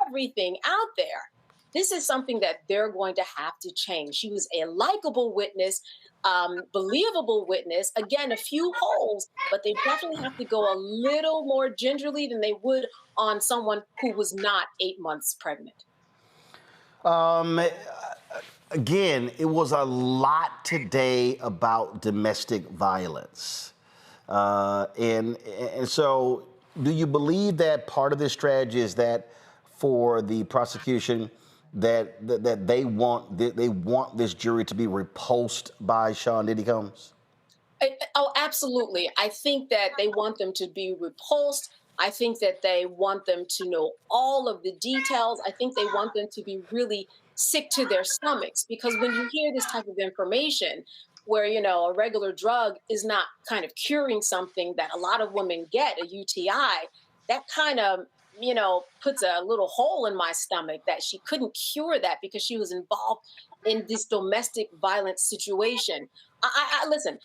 everything out there, this is something that they're going to have to change. She was a likable witness, believable witness. Again, a few holes, but they definitely have to go a little more gingerly than they would on someone who was not 8 months pregnant. Again, it was a lot today about domestic violence. And so do you believe that part of this strategy is that for the prosecution, that they want this jury to be repulsed by Sean Diddy Combs? Oh, absolutely. I think that they want them to be repulsed. I think that they want them to know all of the details. I think they want them to be really sick to their stomachs, because when you hear this type of information where, you know, a regular drug is not kind of curing something that a lot of women get, a UTI, that kind of, you know, puts a little hole in my stomach that she couldn't cure that because she was involved in this domestic violence situation. I listen,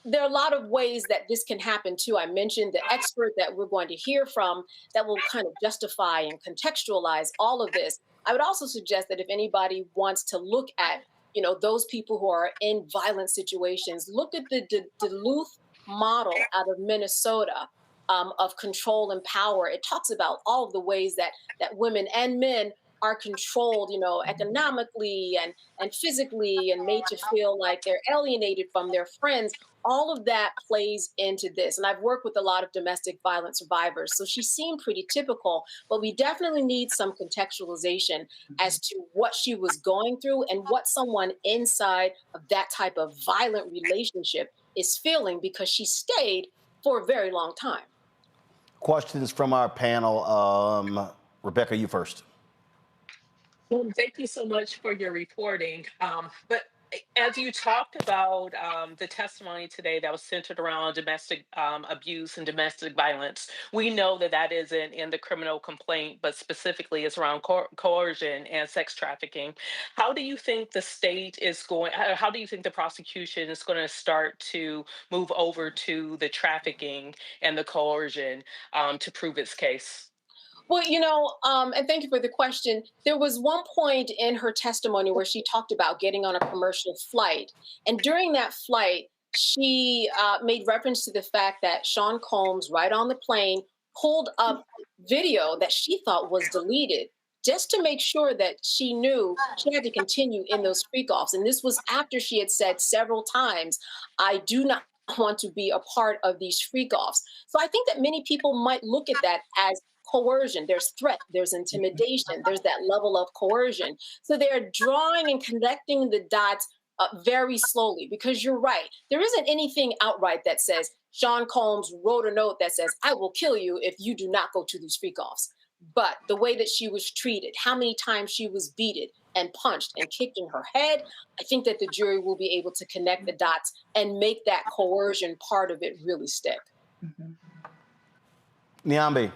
there are a lot of ways that this can happen too. I mentioned the expert that we're going to hear from that will kind of justify and contextualize all of this. I would also suggest that if anybody wants to look at, you know, those people who are in violent situations, look at the Duluth model out of Minnesota. Of control and power. It talks about all of the ways that women and men are controlled, you know, economically and physically, and made to feel like they're alienated from their friends. All of that plays into this. And I've worked with a lot of domestic violence survivors, so she seemed pretty typical, but we definitely need some contextualization as to what she was going through and what someone inside of that type of violent relationship is feeling, because she stayed for a very long time. Questions from our panel. Rebecca, you first. Well, thank you so much for your reporting. But as you talked about the testimony today that was centered around domestic abuse and domestic violence, we know that that isn't in the criminal complaint, but specifically it's around coercion and sex trafficking. How do you think the state is going, how do you think the prosecution is going to start to move over to the trafficking and the coercion to prove its case? Well, you know, and thank you for the question. There was one point in her testimony where she talked about getting on a commercial flight. And during that flight, she made reference to the fact that Sean Combs, right on the plane, pulled up video that she thought was deleted, just to make sure that she knew she had to continue in those freak-offs. And this was after she had said several times, I do not want to be a part of these freak-offs. So I think that many people might look at that as coercion. There's threat, there's intimidation, there's that level of coercion. So they're drawing and connecting the dots very slowly, because you're right. There isn't anything outright that says Sean Combs wrote a note that says, I will kill you if you do not go to these freak-offs. But the way that she was treated, how many times she was beaten and punched and kicked in her head, I think that the jury will be able to connect the dots and make that coercion part of it really stick. Nyambe.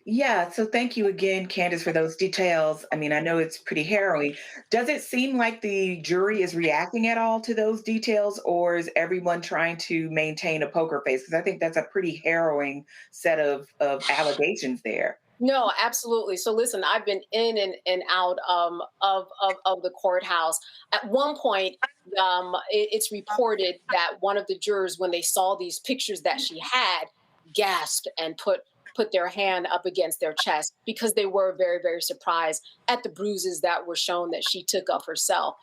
Yeah, so thank you again, Candace, for those details. I mean, I know it's pretty harrowing. Does it seem like the jury is reacting at all to those details, or is everyone trying to maintain a poker face? Because I think that's a pretty harrowing set of allegations there. No, absolutely. So listen, I've been in and out of the courthouse. At one point, it's reported that one of the jurors, when they saw these pictures that she had, gasped and put their hand up against their chest because they were very, very surprised at the bruises that were shown that she took of herself.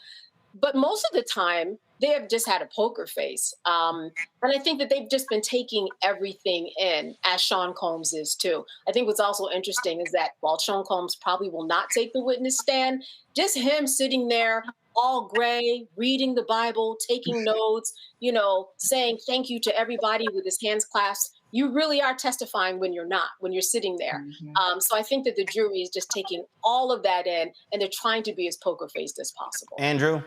But most of the time, they have just had a poker face. And I think that they've just been taking everything in, as Sean Combs is too. I think what's also interesting is that while Sean Combs probably will not take the witness stand, just him sitting there all gray, reading the Bible, taking notes, saying thank you to everybody with his hands clasped. You really are testifying when you're not, when you're sitting there. So I think that the jury is just taking all of that in, and they're trying to be as poker faced as possible. Andrew?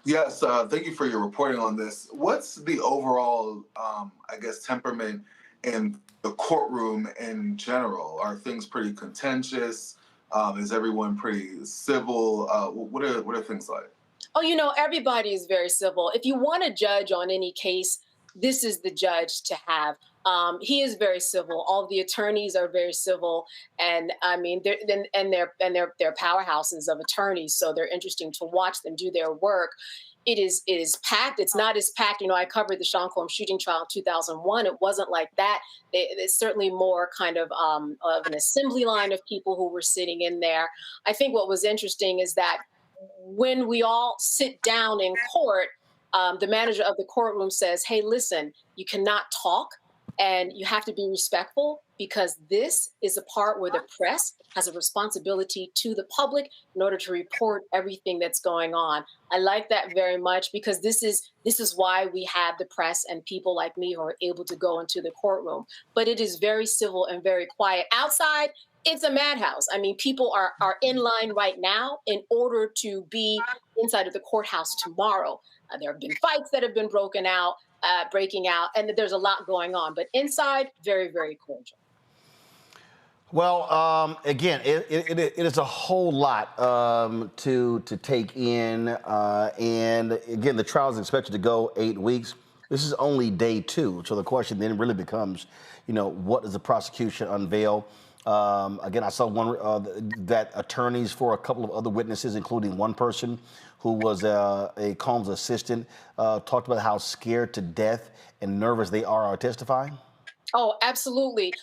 Yes, thank you for your reporting on this. What's the overall, temperament in the courtroom in general? Are things pretty contentious? Is everyone pretty civil? What are things like? Oh, everybody is very civil. If you want to judge on any case, this is the judge to have. He is very civil. All the attorneys are very civil, and I mean, they're powerhouses of attorneys, so they're interesting to watch them do their work. It is packed. It's not as packed. I covered the Sean Combs shooting trial in 2001. It wasn't like that. It's certainly more kind of an assembly line of people who were sitting in there. I think what was interesting is that when we all sit down in court, the manager of the courtroom says, hey, listen, you cannot talk and you have to be respectful because this is a part where the press has a responsibility to the public in order to report everything that's going on. I like that very much because this is why we have the press and people like me who are able to go into the courtroom. But it is very civil and very quiet. Outside, it's a madhouse. I mean, people are in line right now in order to be inside of the courthouse tomorrow. There have been fights that have been breaking out, and there's a lot going on. But inside, very, very cordial. Well, again, it is a whole lot to take in. And again, the trial is expected to go 8 weeks. This is only day 2. So the question then really becomes, what does the prosecution unveil? Again, I saw one that attorneys for a couple of other witnesses, including one person who was a Combs assistant, talked about how scared to death and nervous they are testifying. Oh, absolutely.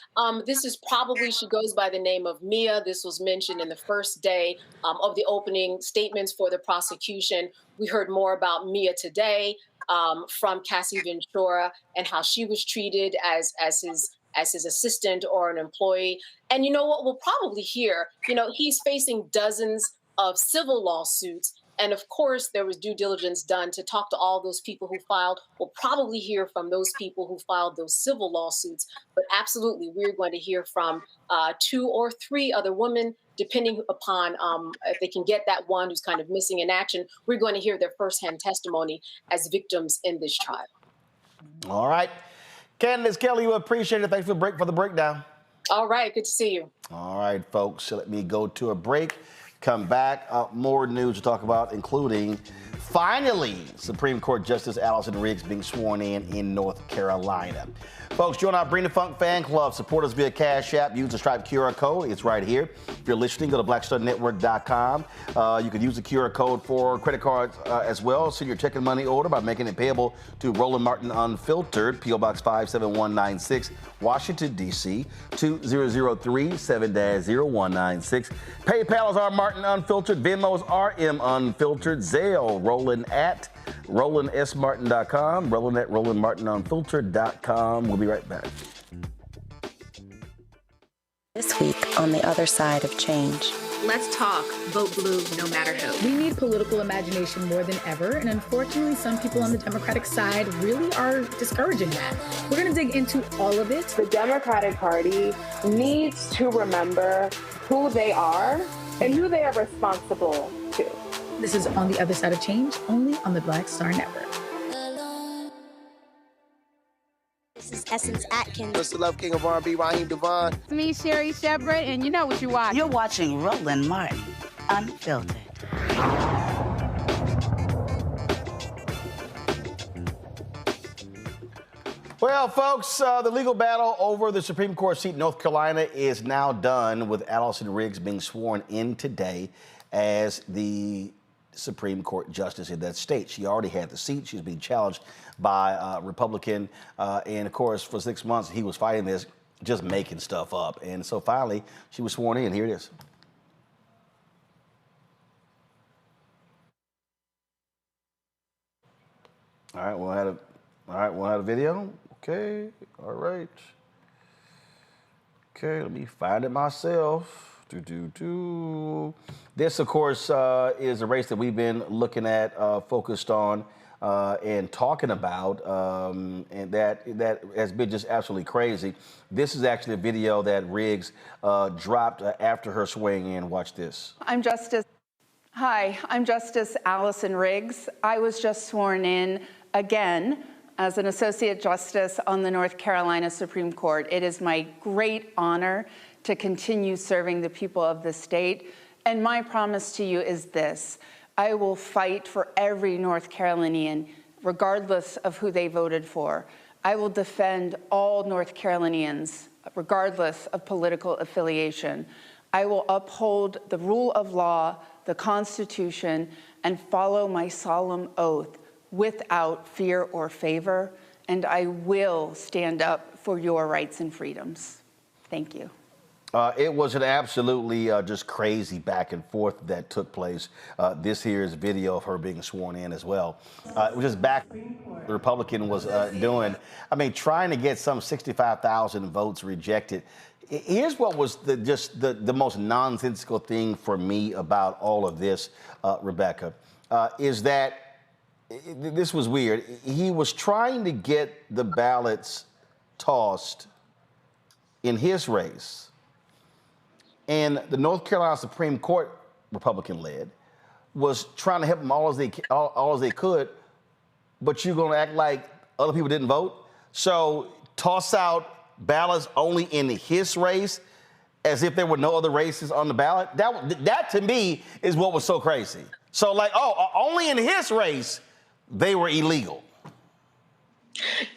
This is probably, she goes by the name of Mia. This was mentioned in the first day of the opening statements for the prosecution. We heard more about Mia today from Cassie Ventura and how she was treated as his assistant or an employee. And you know what we'll probably hear? He's facing dozens of civil lawsuits. And of course, there was due diligence done to talk to all those people who filed. We'll probably hear from those people who filed those civil lawsuits. But absolutely, we're going to hear from 2 or 3 other women, depending upon if they can get that one who's kind of missing in action. We're going to hear their firsthand testimony as victims in this trial. All right. Candace Kelley, we appreciate it. Thanks for the breakdown. All right. Good to see you. All right, folks. So let me go to a break. Come back. More news to talk about, including finally Supreme Court Justice Allison Riggs being sworn in North Carolina. Folks, join our Bring the Funk fan club. Support us via Cash App. Use the Stripe QR code. It's right here. If you're listening, go to blackstarnetwork.com. You can use the QR code for credit cards as well. Send your check and money order by making it payable to Roland Martin Unfiltered, P.O. Box 57196, Washington, D.C. 20037 7-0196. PayPal is R Martin Unfiltered. Venmo is RM Unfiltered. Zelle, Roland at RolandSMartin.com. Roland at RolandMartinUnfiltered.com. We'll be right back. This week on The Other Side of Change. Let's talk. Vote blue no matter who. We need political imagination more than ever, and unfortunately, some people on the Democratic side really are discouraging that. We're going to dig into all of it. The Democratic Party needs to remember who they are and who they are responsible to. This is On the Other Side of Change, only on the Black Star Network. This is Essence Atkins. Mr. Love King of R&B, Raheem Devon. It's me, Sherry Shepherd, and you know what you watch. You're watching Roland Martin, Unfiltered. Well, folks, the legal battle over the Supreme Court seat in North Carolina is now done, with Allison Riggs being sworn in today as the Supreme Court justice in that state. She already had the seat. She's being challenged by a Republican. And, of course, for 6 months, he was fighting this, just making stuff up. And so finally, she was sworn in. Here it is. All right, we'll have a video. Okay, all right. Okay, let me find it myself. This, of course, is a race that we've been looking at, focused on, and talking about, and that has been just absolutely crazy. This is actually a video that Riggs dropped after her swearing in. Watch this. Hi, I'm Justice Allison Riggs. I was just sworn in again as an Associate Justice on the North Carolina Supreme Court. It is my great honor to continue serving the people of the state. And my promise to you is this: I will fight for every North Carolinian, regardless of who they voted for. I will defend all North Carolinians, regardless of political affiliation. I will uphold the rule of law, the Constitution, and follow my solemn oath without fear or favor, and I will stand up for your rights and freedoms. Thank you. It was an absolutely just crazy back and forth that took place. This here is video of her being sworn in as well. It was just back the Republican was doing. I mean, trying to get some 65,000 votes rejected. Here's what was the most nonsensical thing for me about all of this, Rebecca, is that this was weird. He was trying to get the ballots tossed in his race, and the North Carolina Supreme Court, Republican-led, was trying to help him all as they could, but you're going to act like other people didn't vote? So toss out ballots only in his race as if there were no other races on the ballot? That to me is what was so crazy. So like, only in his race, they were illegal.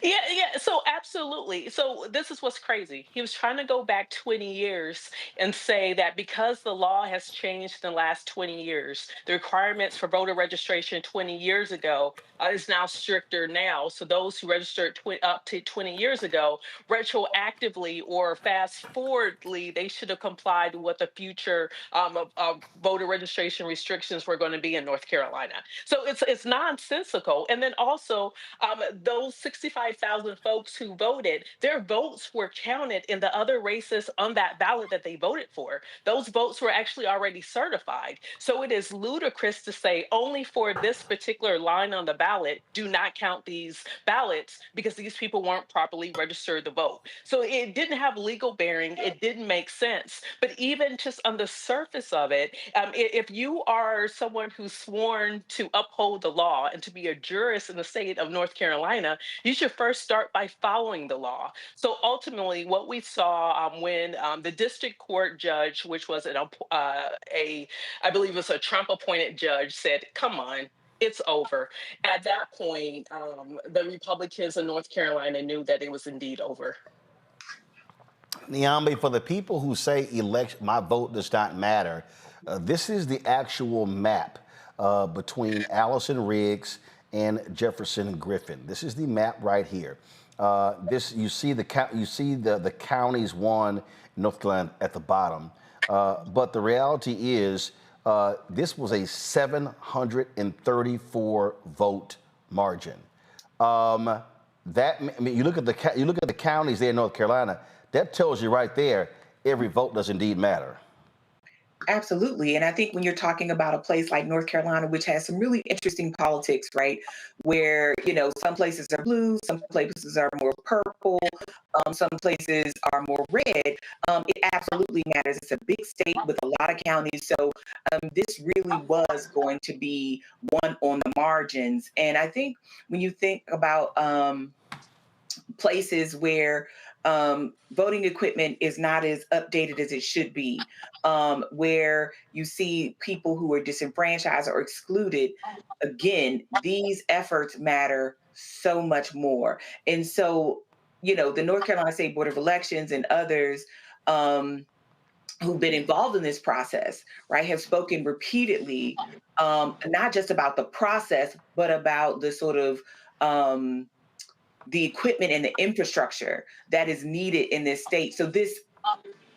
Yeah. So absolutely. So this is what's crazy. He was trying to go back 20 years and say that because the law has changed in the last 20 years, the requirements for voter registration 20 years ago is now stricter now. So those who registered up to 20 years ago, retroactively or fast forwardly, they should have complied with what the future voter registration restrictions were going to be in North Carolina. So it's nonsensical. And then also those 65,000 folks who voted, their votes were counted in the other races on that ballot that they voted for. Those votes were actually already certified. So it is ludicrous to say only for this particular line on the ballot, do not count these ballots because these people weren't properly registered to vote. So it didn't have legal bearing. It didn't make sense. But even just on the surface of it, if you are someone who's sworn to uphold the law and to be a jurist in the state of North Carolina, you should first start by following the law. So ultimately, what we saw when the district court judge, which was I believe it was a Trump-appointed judge, said, "Come on, it's over." At that point, the Republicans in North Carolina knew that it was indeed over. Niambi, for the people who say my vote does not matter, this is the actual map between Allison Riggs and Jefferson Griffin. This is the map right here. You see the counties won in North Carolina at the bottom, but the reality is this was a 734 vote margin. You look at the counties there in North Carolina. That tells you right there, every vote does indeed matter. Absolutely. And I think when you're talking about a place like North Carolina, which has some really interesting politics, right, where, some places are blue, some places are more purple, some places are more red, it absolutely matters. It's a big state with a lot of counties. So this really was going to be one on the margins. And I think when you think about places where voting equipment is not as updated as it should be, where you see people who are disenfranchised or excluded. Again, these efforts matter so much more. And so, the North Carolina State Board of Elections and others who've been involved in this process, right, have spoken repeatedly, not just about the process, but about the sort of the equipment and the infrastructure that is needed in this state. So this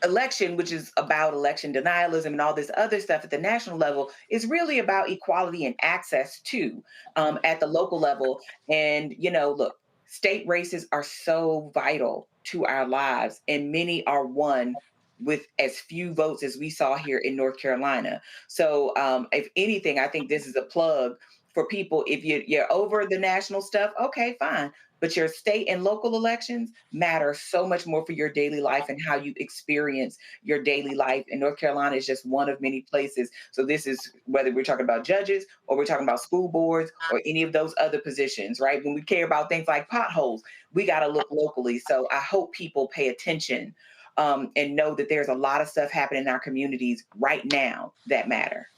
election, which is about election denialism and all this other stuff at the national level, is really about equality and access too, at the local level. And, look, state races are so vital to our lives, and many are won with as few votes as we saw here in North Carolina. So if anything, I think this is a plug for people. If you're over the national stuff, okay, fine. But your state and local elections matter so much more for your daily life and how you experience your daily life. And North Carolina is just one of many places. So this is whether we're talking about judges or we're talking about school boards or any of those other positions, right? When we care about things like potholes, we got to look locally. So I hope people pay attention and know that there's a lot of stuff happening in our communities right now that matter.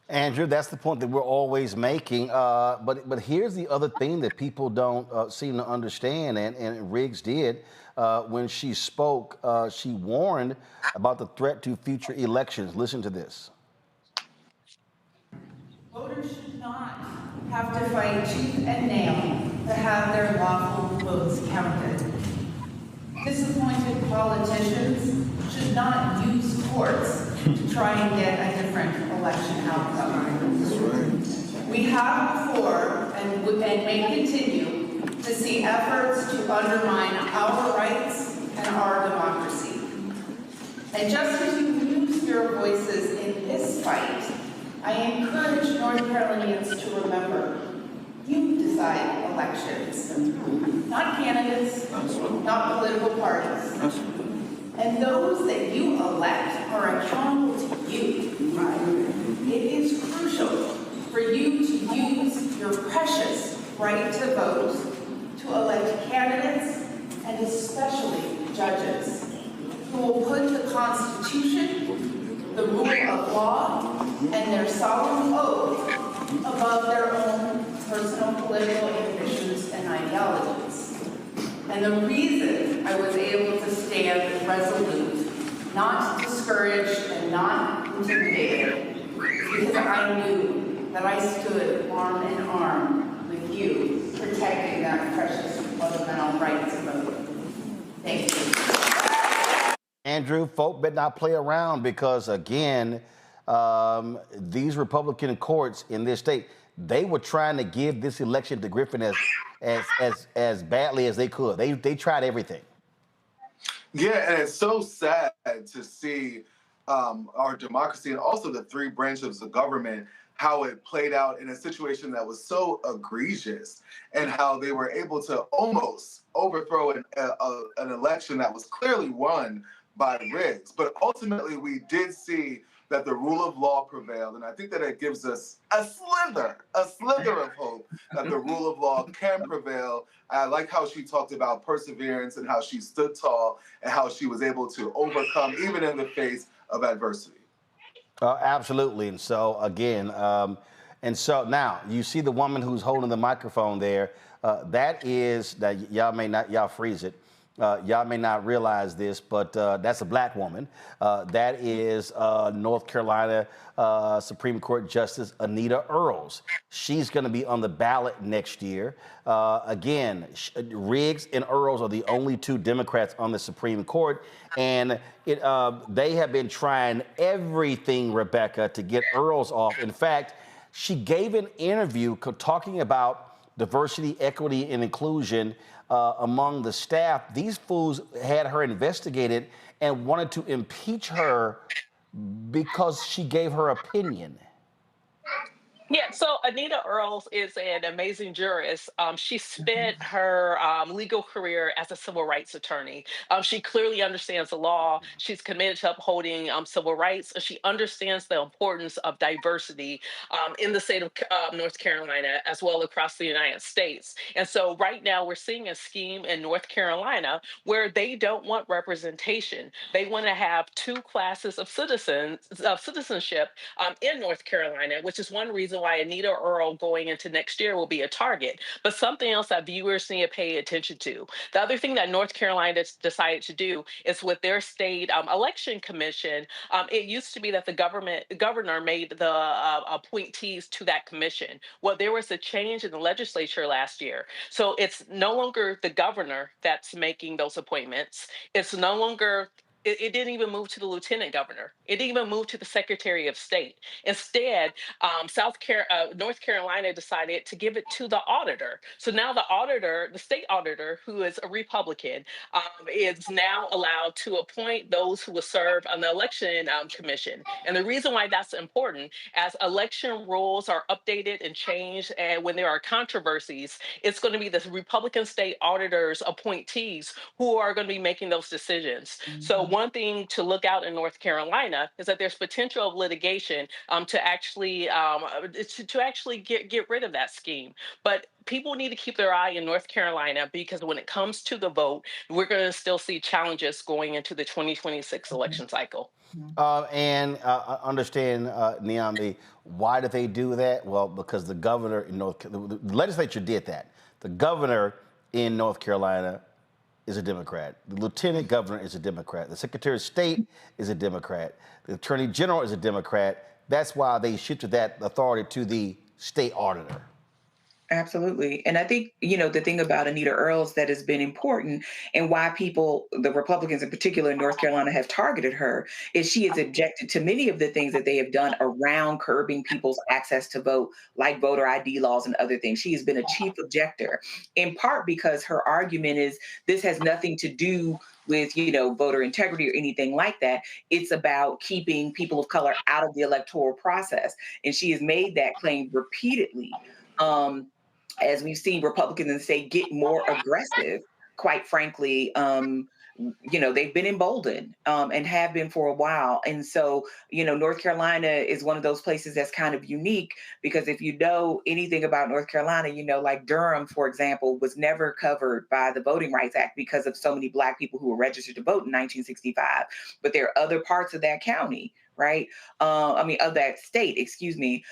Andrew, that's the point that we're always making. But here's the other thing that people don't seem to understand, and Riggs did. When she spoke, she warned about the threat to future elections. Listen to this. Voters should not have to fight tooth and nail to have their lawful votes counted. Disappointed politicians should not use courts to try and get a different election outcome. That's right. We have before and may continue to see efforts to undermine our rights and our democracy. And just as you use your voices in this fight, I encourage North Carolinians to remember, you decide elections, not candidates, not political parties. And those that you elect are accountable to you. It is crucial for you to use your precious right to vote to elect candidates and especially judges who will put the Constitution, the rule of law, and their solemn oath above their own personal political ambitions and ideologies. And the reason I was able to stand resolute, not discouraged and not intimidated, is because I knew that I stood arm in arm with you, protecting that precious fundamental right to vote. Thank you. Andrew, folk better not play around because, again, these Republican courts in this state, they were trying to give this election to Griffin as badly as they could. They tried everything. Yeah, and it's so sad to see our democracy and also the three branches of government, how it played out in a situation that was so egregious and how they were able to almost overthrow an election that was clearly won by Riggs. But ultimately, we did see that the rule of law prevailed, and I think that it gives us a slither of hope that the rule of law can prevail. I like how she talked about perseverance and how she stood tall and how she was able to overcome even in the face of adversity. Absolutely, and so again, and so now you see the woman who's holding the microphone there. That y'all freeze it. Y'all may not realize this, but that's a black woman. That is North Carolina Supreme Court Justice Anita Earls. She's going to be on the ballot next year. Again, Riggs and Earls are the only two Democrats on the Supreme Court, and they have been trying everything, Rebecca, to get Earls off. In fact, she gave an interview talking about diversity, equity, and inclusion among the staff. These fools had her investigated and wanted to impeach her because she gave her opinion. Yeah, so Anita Earls is an amazing jurist. She spent her legal career as a civil rights attorney. She clearly understands the law. She's committed to upholding civil rights. She understands the importance of diversity in the state of North Carolina, as well across the United States. And so right now we're seeing a scheme in North Carolina where they don't want representation. They want to have two classes of citizenship in North Carolina, which is one reason why Anita Earl going into next year will be a target. But something else that viewers need to pay attention to. The other thing that North Carolina decided to do is with their state election commission, it used to be that the governor made the appointees to that commission. Well, there was a change in the legislature last year. So it's no longer the governor that's making those appointments. It's no longer it didn't even move to the lieutenant governor. It didn't even move to the secretary of state. Instead, North Carolina decided to give it to the auditor. So now the auditor, the state auditor, who is a Republican, is now allowed to appoint those who will serve on the election commission. And the reason why that's important, as election rules are updated and changed, and when there are controversies, it's going to be the Republican state auditors appointees who are going to be making those decisions. So one thing to look out in North Carolina is that there's potential of litigation to actually get rid of that scheme. But people need to keep their eye in North Carolina, because when it comes to the vote, we're going to still see challenges going into the 2026 election cycle. Understand, Niambi, why did they do that? Well, because the governor in the legislature did that. The governor in North Carolina is a Democrat. The lieutenant governor is a Democrat. The secretary of state is a Democrat. The attorney general is a Democrat. That's why they shifted that authority to the state auditor. Absolutely. And I think, the thing about Anita Earls that has been important and why people, the Republicans in particular in North Carolina, have targeted her is she has objected to many of the things that they have done around curbing people's access to vote, like voter ID laws and other things. She has been a chief objector, in part because her argument is this has nothing to do with, voter integrity or anything like that. It's about keeping people of color out of the electoral process. And she has made that claim repeatedly. As we've seen Republicans in the state get more aggressive, quite frankly, they've been emboldened and have been for a while. And so, North Carolina is one of those places that's kind of unique, because if you know anything about North Carolina, like Durham, for example, was never covered by the Voting Rights Act because of so many Black people who were registered to vote in 1965. But there are other parts of that county, right? Of that state, excuse me,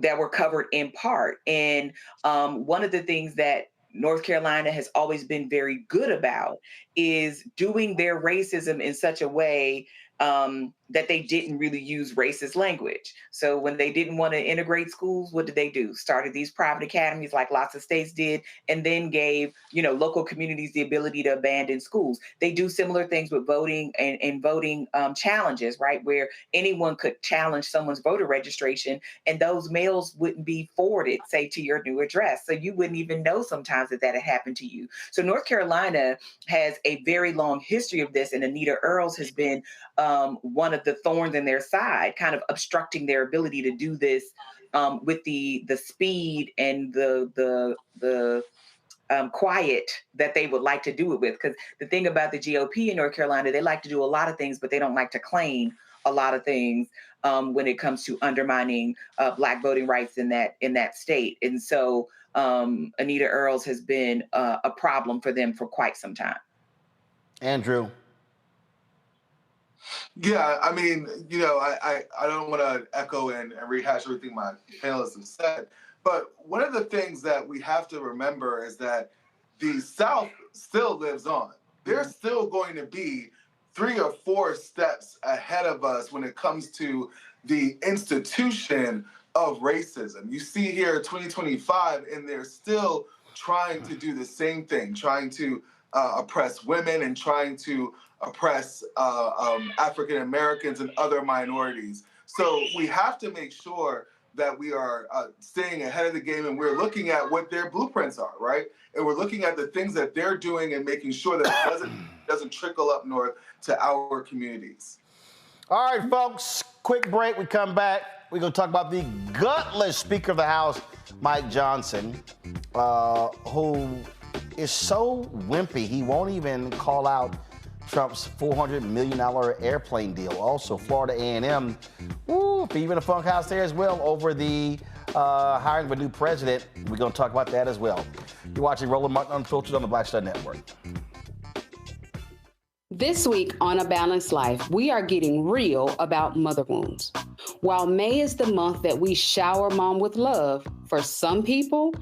that were covered in part. And one of the things that North Carolina has always been very good about is doing their racism in such a way that they didn't really use racist language. So when they didn't want to integrate schools, what did they do? Started these private academies like lots of states did, and then gave, local communities the ability to abandon schools. They do similar things with voting and voting challenges, right? Where anyone could challenge someone's voter registration and those mails wouldn't be forwarded, say, to your new address. So you wouldn't even know sometimes that had happened to you. So North Carolina has a very long history of this, and Anita Earls has been one of the thorns in their side, kind of obstructing their ability to do this with the speed and the quiet that they would like to do it with. Because the thing about the GOP in North Carolina, they like to do a lot of things, but they don't like to claim a lot of things when it comes to undermining Black voting rights in that state. And so Anita Earls has been a problem for them for quite some time. Andrew. Yeah, I don't want to echo and rehash everything my panelists have said, but one of the things that we have to remember is that the South still lives on. There's still going to be 3 or 4 steps ahead of us when it comes to the institution of racism. You see here 2025, and they're still trying to do the same thing, trying to oppress women and trying to oppress African Americans and other minorities. So we have to make sure that we are staying ahead of the game, and we're looking at what their blueprints are, right? And we're looking at the things that they're doing and making sure that it doesn't trickle up north to our communities. All right, folks, quick break. We come back. we're going to talk about the gutless Speaker of the House, Mike Johnson, who is so wimpy he won't even call out Trump's $400 million airplane deal. Also, Florida A&M, even a funk house there as well over the hiring of a new president. We're going to talk about that as well. You're watching Roland Martin Unfiltered on the Black Star Network. This week on A Balanced Life, we are getting real about mother wounds. While May is the month that we shower mom with love, for some people,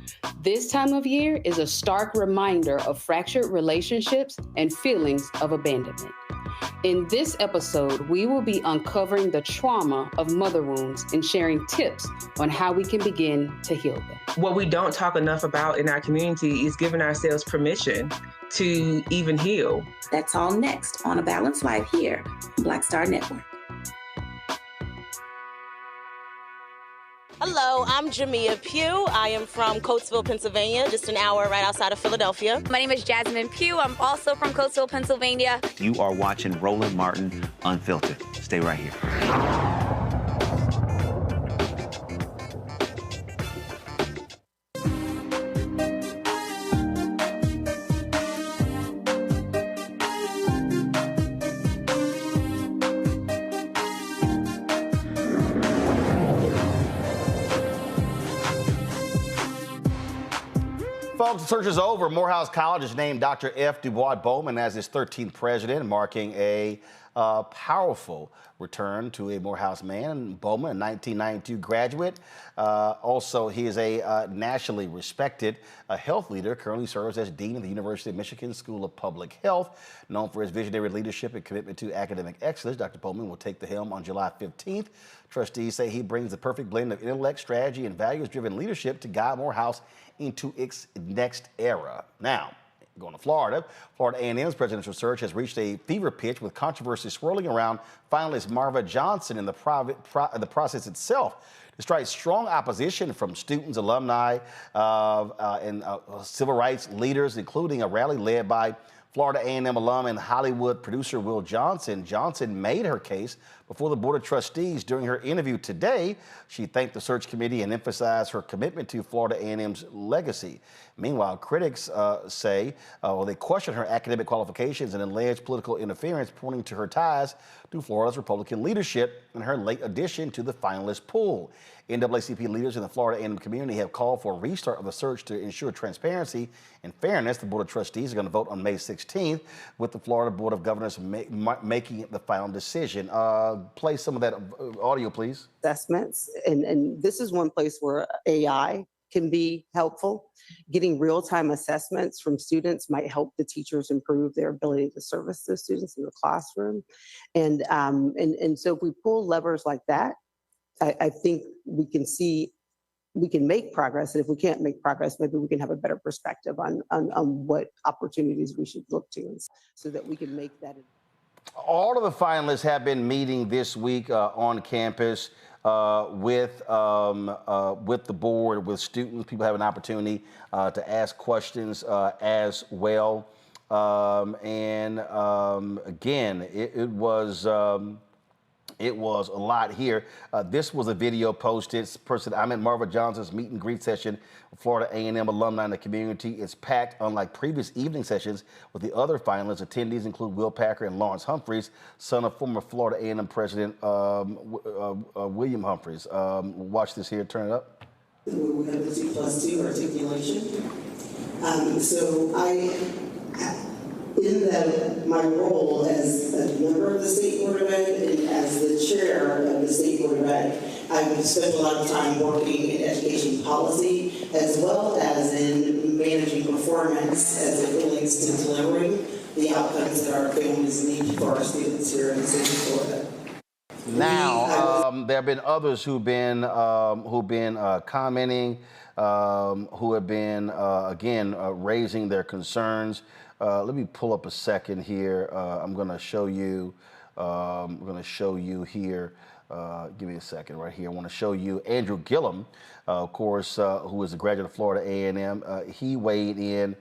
this time of year is a stark reminder of fractured relationships and feelings of abandonment. In this episode, we will be uncovering the trauma of mother wounds and sharing tips on how we can begin to heal them. What we don't talk enough about in our community is giving ourselves permission to even heal. That's all next on A Balanced Life here on Black Star Network. Hello, I'm Jamia Pugh. I am from Coatesville, Pennsylvania, just an hour right outside of Philadelphia. My name is Jasmine Pugh. I'm also from Coatesville, Pennsylvania. You are watching Roland Martin Unfiltered. Stay right here. Folks, the search is over. Morehouse College has named Dr. F. DuBois Bowman as its 13th president, marking a powerful return to a Morehouse man. Bowman, a 1992 graduate. Also, he is a nationally respected health leader, currently serves as Dean of the University of Michigan School of Public Health. Known for his visionary leadership and commitment to academic excellence, Dr. Bowman will take the helm on July 15th. Trustees say he brings the perfect blend of intellect, strategy, and values-driven leadership to guide Morehouse into its next era. Now, going to Florida, Florida A&M's presidential search has reached a fever pitch with controversy swirling around finalist Marva Johnson in the process itself. Despite strong opposition from students, alumni, and civil rights leaders, including a rally led by Florida A&M alum and Hollywood producer Will Johnson, Johnson made her case before the Board of Trustees. During her interview today, she thanked the search committee and emphasized her commitment to Florida A&M's legacy. Meanwhile, critics say they question her academic qualifications and alleged political interference, pointing to her ties to Florida's Republican leadership and her late addition to the finalist pool. NAACP leaders in the Florida A&M community have called for a restart of the search to ensure transparency and fairness. The Board of Trustees are going to vote on May 16th, with the Florida Board of Governors making the final decision. Play some of that audio, please. Assessments, and this is one place where AI can be helpful. Getting real-time assessments from students might help the teachers improve their ability to service the students in the classroom. And so if we pull levers like that, I think we can make progress. And if we can't make progress, maybe we can have a better perspective on what opportunities we should look to so that we can make that. All of the finalists have been meeting this week on campus with the board, with students. People have an opportunity to ask questions as well. Again, it was a lot here. This was a video posted. I'm at Marva Johnson's meet and greet session with Florida A&M alumni in the community. It's packed, unlike previous evening sessions with the other finalists. Attendees include Will Packer and Lawrence Humphreys, son of former Florida A&M president William Humphreys. Watch this here. Turn it up. We have the 2+2 articulation. In my role as a member of the State Board of Ed and as the chair of the State Board of Ed, I've spent a lot of time working in education policy as well as in managing performance as it relates to delivering the outcomes that our families need for our students here in the state of Florida. Now, there have been others who've been commenting, who have been again raising their concerns. Let me pull up a second here. I'm going to show you. I'm going to show you here Give me a second right here. I want to show you Andrew Gillum, of course, who is a graduate of Florida A&M. He weighed in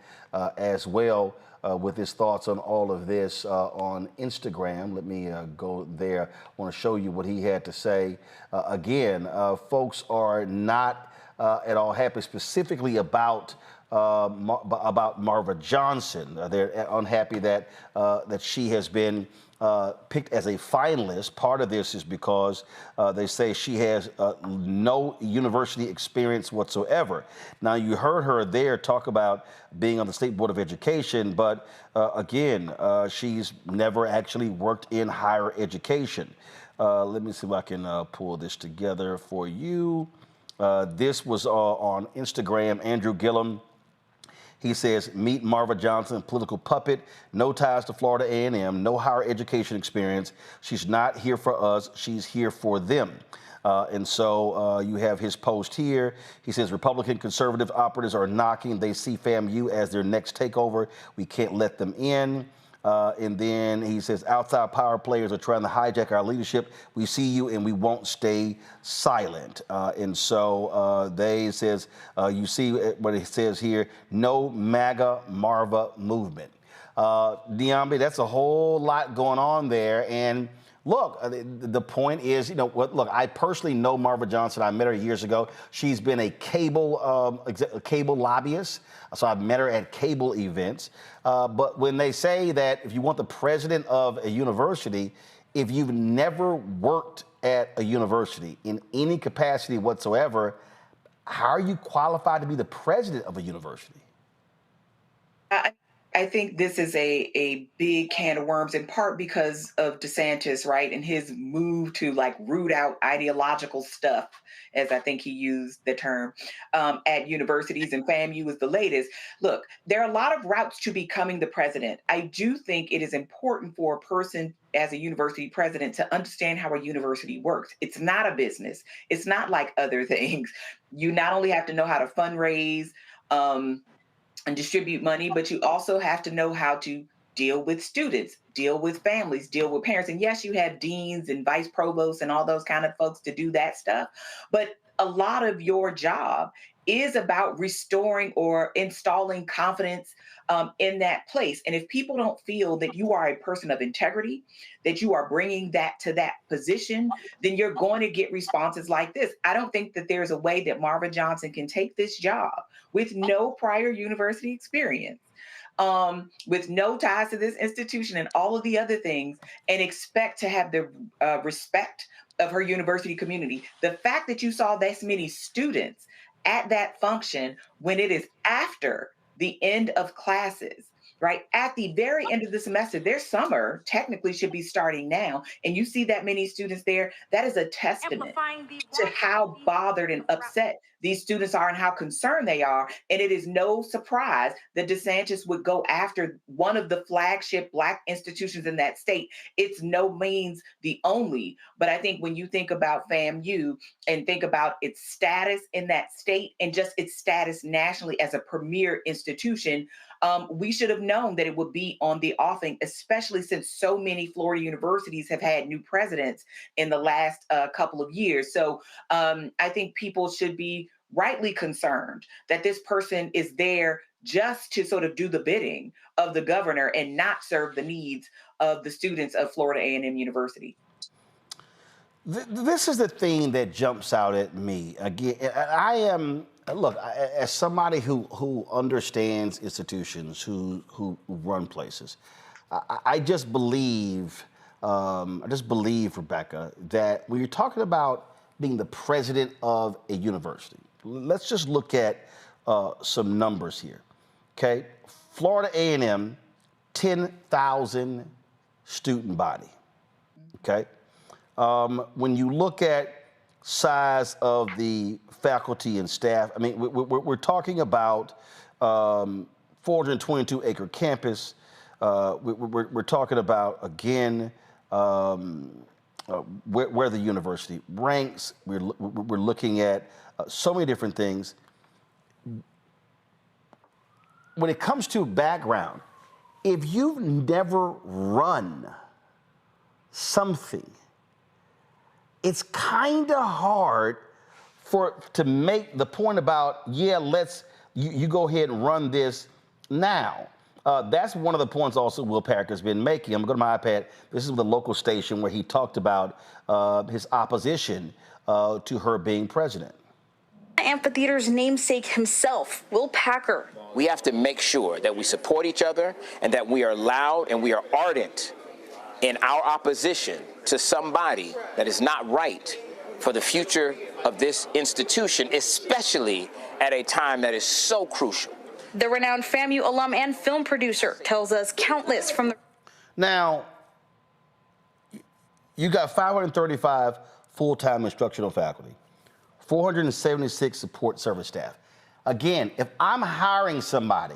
as well with his thoughts on all of this on Instagram. Let me go there. I want to show you what he had to say. Again, folks are not at all happy specifically about Marva Johnson. They're unhappy that that she has been picked as a finalist. Part of this is because they say she has no university experience whatsoever. Now, you heard her there talk about being on the State Board of Education, but again, she's never actually worked in higher education. Let me see if I can pull this together for you. This was on Instagram. Andrew Gillum. He says, meet Marva Johnson, political puppet, no ties to Florida A&M, no higher education experience. She's not here for us, she's here for them. And so you have his post here. He says, Republican conservative operatives are knocking. They see FAMU as their next takeover. We can't let them in. And then he says, outside power players are trying to hijack our leadership. We see you and we won't stay silent. And so they says, you see what it says here, no MAGA Marva movement. Diambi, that's a whole lot going on there. And look, the point is, you know, look, I personally know Marva Johnson. I met her years ago. She's been a cable lobbyist. So I've met her at cable events. But when they say that if you want the president of a university, if you've never worked at a university in any capacity whatsoever, how are you qualified to be the president of a university? I think this is a big can of worms, in part because of DeSantis, right? And his move to like root out ideological stuff, as I think he used the term, at universities, and FAMU was the latest. Look, there are a lot of routes to becoming the president. I do think it is important for a person as a university president to understand how a university works. It's not a business. It's not like other things. You not only have to know how to fundraise, and distribute money, but you also have to know how to deal with students, deal with families, deal with parents. And yes, you have deans and vice provosts and all those kind of folks to do that stuff. But a lot of your job is about restoring or installing confidence in that place. And if people don't feel that you are a person of integrity, that you are bringing that to that position, then you're going to get responses like this. I don't think that there's a way that Marva Johnson can take this job with no prior university experience, with no ties to this institution and all of the other things, and expect to have the respect of her university community. The fact that you saw this many students at that function when it is after the end of classes, right? At the very end of the semester, their summer technically should be starting now, and you see that many students there, that is a testament to how bothered and upset these students are and how concerned they are. And it is no surprise that DeSantis would go after one of the flagship Black institutions in that state. It's no means the only, but I think when you think about FAMU and think about its status in that state and just its status nationally as a premier institution, we should have known that it would be on the offing, especially since so many Florida universities have had new presidents in the last couple of years. So I think people should be rightly concerned that this person is there just to sort of do the bidding of the governor and not serve the needs of the students of Florida A&M University. This is the thing that jumps out at me. Again, look, as somebody who understands institutions, who run places, I just believe, Rebecca, that when you're talking about being the president of a university, let's just look at some numbers here, okay? Florida A&M, 10,000 student body, okay? When you look at size of the faculty and staff, I mean, we're talking about 422-acre campus. We're talking about, again, where the university ranks. We're looking at so many different things. When it comes to background, if you've never run something, it's kind of hard to make the point about, yeah, you go ahead and run this now. That's one of the points also Will Patrick has been making. I'm going to my iPad. This is the local station where he talked about his opposition to her being president. Amphitheater's namesake himself, Will Packer. We have to make sure that we support each other and that we are loud and we are ardent in our opposition to somebody that is not right for the future of this institution, especially at a time that is so crucial. The renowned FAMU alum and film producer tells us countless from the... Now, you got 535 full-time instructional faculty, 476 support service staff. Again, if I'm hiring somebody,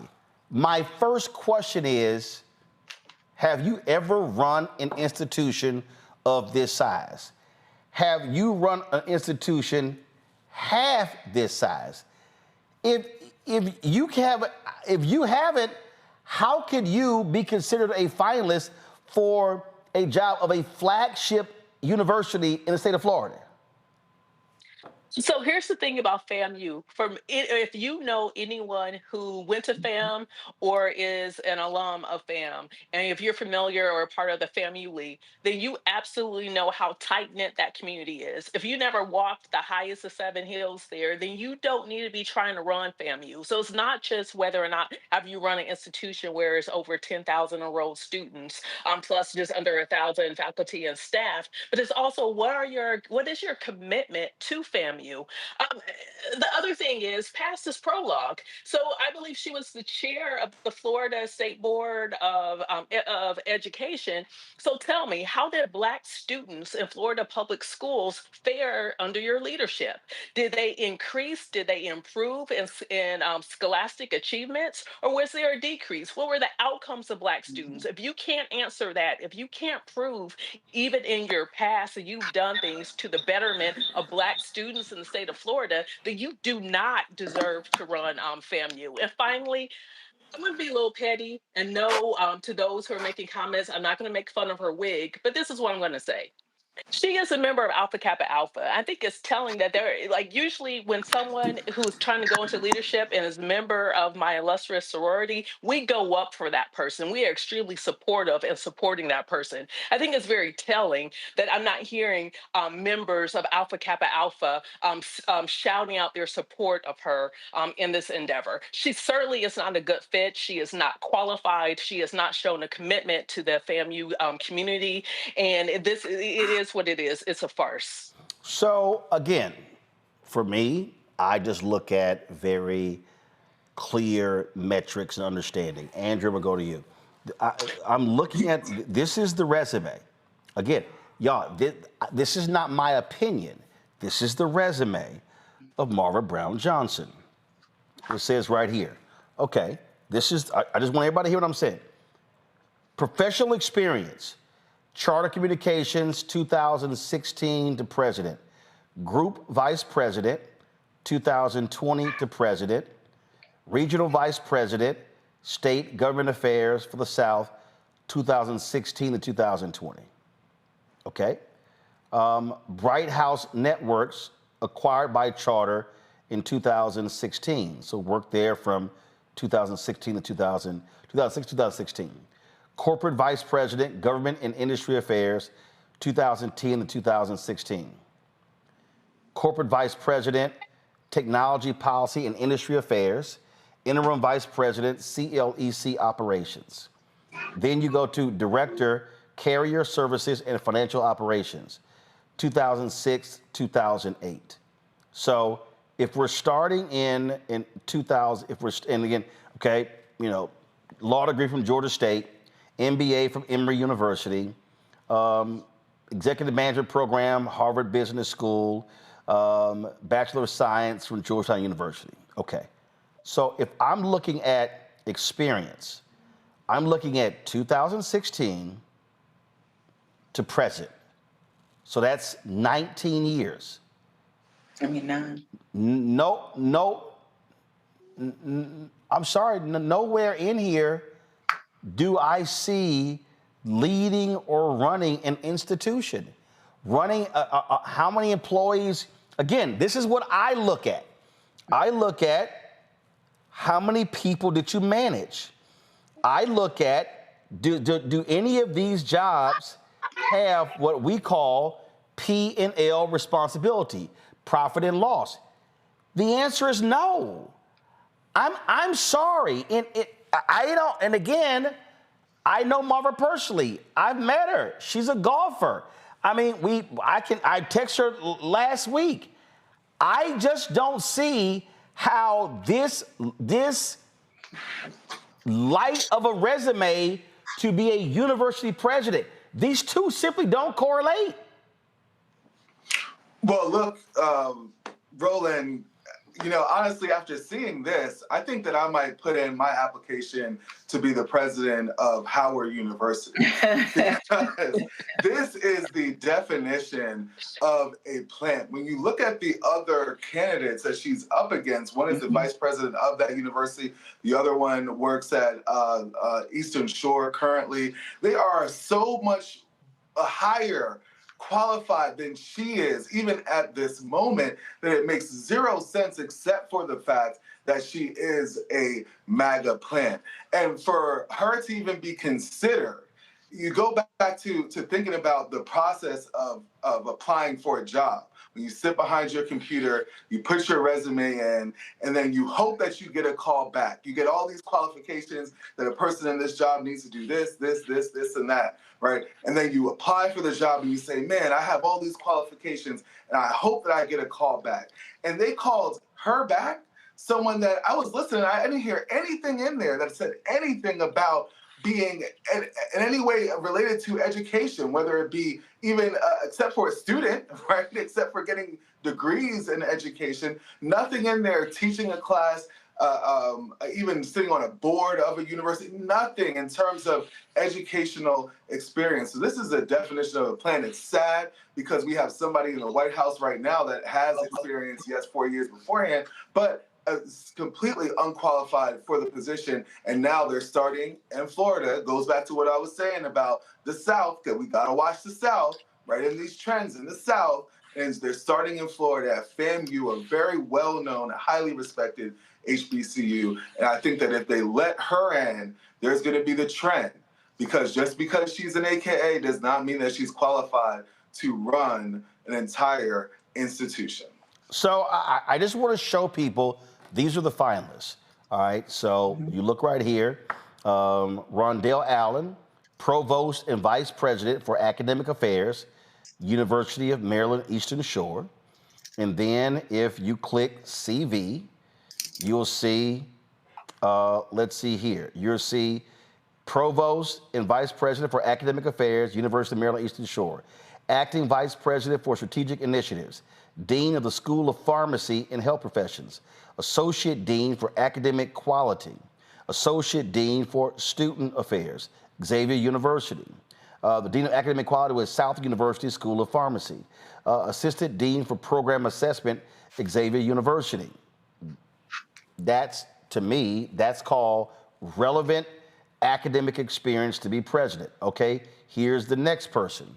my first question is, have you ever run an institution of this size? Have you run an institution half this size? If you haven't, how could you be considered a finalist for a job of a flagship university in the state of Florida? So here's the thing about FAMU. If you know anyone who went to FAM or is an alum of FAM, and if you're familiar or a part of the FAMU League, then you absolutely know how tight-knit that community is. If you never walked the highest of 7 hills there, then you don't need to be trying to run FAMU. So it's not just whether or not have you run an institution where it's over 10,000 enrolled students, plus just under 1,000 faculty and staff, but it's also what is your commitment to FAMU? The other thing is past this prologue. So I believe she was the chair of the Florida State Board of Education. So tell me, how did Black students in Florida public schools fare under your leadership? Did they increase? Did they improve in scholastic achievements? Or was there a decrease? What were the outcomes of Black students? If you can't answer that, if you can't prove even in your past that you've done things to the betterment of Black students in the state of Florida, then you do not deserve to run FAMU. And finally, I'm going to be a little petty and no, to those who are making comments, I'm not going to make fun of her wig, but this is what I'm going to say. She is a member of Alpha Kappa Alpha. I think it's telling that usually when someone who's trying to go into leadership and is a member of my illustrious sorority, we go up for that person. We are extremely supportive and supporting that person. I think it's very telling that I'm not hearing members of Alpha Kappa Alpha shouting out their support of her in this endeavor. She certainly is not a good fit. She is not qualified. She has not shown a commitment to the FAMU community. And it is what it is. It's a farce. So again, for me, I just look at very clear metrics and understanding. Andrew, we'll go to you. I'm looking at, this is the resume. Again, y'all, this is not my opinion. This is the resume of Marva Brown Johnson. It says right here. Okay, this is, I just want everybody to hear what I'm saying. Professional experience. Charter Communications, 2016 to president. Group Vice President, 2020 to president. Regional Vice President, State Government Affairs for the South, 2016 to 2020. Okay. Bright House Networks, acquired by Charter in 2016. So worked there from 2016 to 2016. Corporate Vice President, Government and Industry Affairs, 2010 to 2016. Corporate Vice President, Technology Policy and Industry Affairs, Interim Vice President, CLEC Operations. Then you go to Director, Carrier Services and Financial Operations, 2006, 2008. So if we're starting in 2000, and again, okay, law degree from Georgia State, MBA from Emory University, Executive Management Program, Harvard Business School, Bachelor of Science from Georgetown University. Okay. So if I'm looking at experience, I'm looking at 2016 to present. So that's 19 years. I mean, 9. No, I'm sorry, nowhere in here do I see leading or running an institution. running, how many employees? Again, this is what I look at. I look at how many people did you manage? I look at, do any of these jobs have what we call P&L responsibility, profit and loss? The answer is no. I'm sorry. I don't, and again, I know Marva personally. I've met her. She's a golfer. I mean, I text her last week. I just don't see how this light of a resume to be a university president. These two simply don't correlate. Well, look, Roland, honestly, after seeing this, I think that I might put in my application to be the president of Howard University. Because this is the definition of a plant. When you look at the other candidates that she's up against, one is the vice president of that university. The other one works at Eastern Shore currently. They are so much higher qualified than she is, even at this moment, that it makes zero sense except for the fact that she is a MAGA plant. And for her to even be considered, you go back to thinking about the process of applying for a job. When you sit behind your computer, you put your resume in, and then you hope that you get a call back. You get all these qualifications that a person in this job needs to do this, and that, right? And then you apply for the job and you say, man, I have all these qualifications and I hope that I get a call back. And they called her back, someone that I was listening, I didn't hear anything in there that said anything about being in any way related to education, whether it be even except for a student, right? Except for getting degrees in education, nothing in there teaching a class, even sitting on a board of a university, nothing in terms of educational experience. So this is a definition of a plan. It's sad because we have somebody in the White House right now that has experience, yes, 4 years beforehand, but completely unqualified for the position, and now they're starting in Florida. It goes back to what I was saying about the South, that we gotta watch the South, right, in these trends in the South, and they're starting in Florida at FAMU, a very well-known, highly respected HBCU, and I think that if they let her in, there's gonna be the trend, because just because she's an AKA does not mean that she's qualified to run an entire institution. So I just want to show people, these are the finalists, all right? So you look right here, Rondell Allen, Provost and Vice President for Academic Affairs, University of Maryland Eastern Shore. And then if you click CV, you'll see, let's see here, you'll see Provost and Vice President for Academic Affairs, University of Maryland Eastern Shore. Acting Vice President for Strategic Initiatives, Dean of the School of Pharmacy and Health Professions, Associate Dean for Academic Quality, Associate Dean for Student Affairs, Xavier University. The Dean of Academic Quality was South University School of Pharmacy. Assistant Dean for Program Assessment, Xavier University. That's, to me, that's called relevant academic experience to be president, okay? Here's the next person.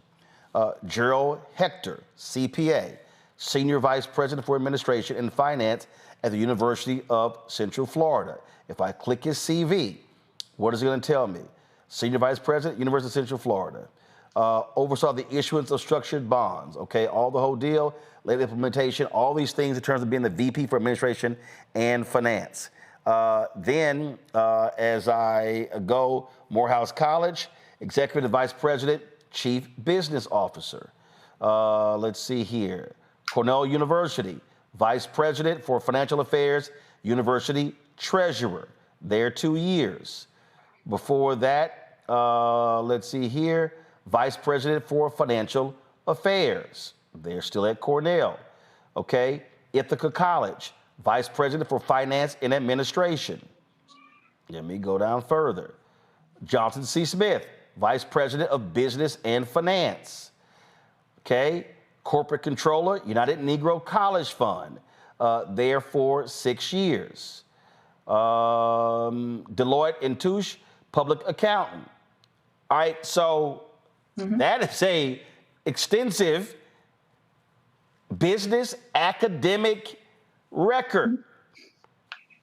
Gerald Hector, CPA, Senior Vice President for Administration and Finance at the University of Central Florida. If I click his CV, what is it going to tell me? Senior Vice President, University of Central Florida. Oversaw the issuance of structured bonds, okay? All the whole deal, late implementation, all these things in terms of being the VP for Administration and Finance. Then, as I go, Morehouse College, Executive Vice President, Chief Business Officer. Let's see here. Cornell University, Vice President for Financial Affairs, University Treasurer. There 2 years. Before that, let's see here, Vice President for Financial Affairs. They're still at Cornell. Okay, Ithaca College, Vice President for Finance and Administration. Let me go down further. Johnson C. Smith, Vice President of Business and Finance. Okay, Corporate Controller, United Negro College Fund, there for 6 years. Deloitte & Touche, Public Accountant. All right, so that is a extensive business academic record.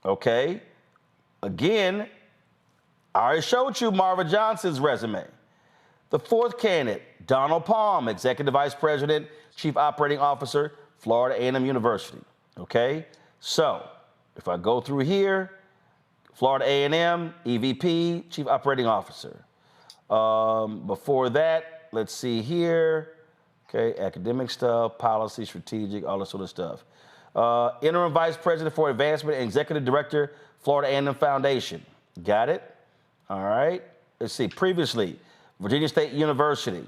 Okay? Again, I already showed you Marva Johnson's resume. The fourth candidate, Donald Palm, Executive Vice President, Chief Operating Officer, Florida A&M University. Okay? So, if I go through here, Florida A&M, EVP, Chief Operating Officer. Before that, let's see here. Okay, academic stuff, policy, strategic, all that sort of stuff. Interim Vice President for Advancement and Executive Director, Florida A&M Foundation. Got it? All right. Let's see. Previously, Virginia State University,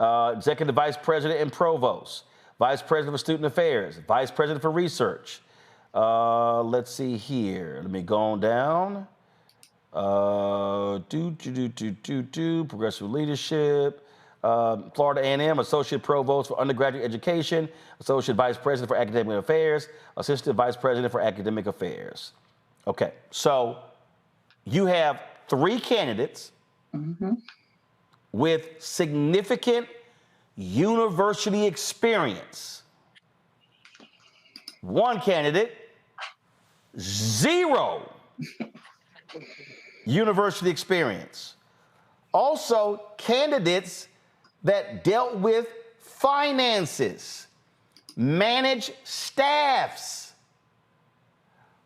Executive Vice President and Provost, Vice President for Student Affairs, Vice President for Research. Let's see here. Let me go on down. Progressive Leadership. Florida A&M, Associate Provost for Undergraduate Education, Associate Vice President for Academic Affairs, Assistant Vice President for Academic Affairs. Okay, so you have 3 candidates with significant university experience. 1 candidate, 0 university experience. Also, candidates that dealt with finances, managed staffs.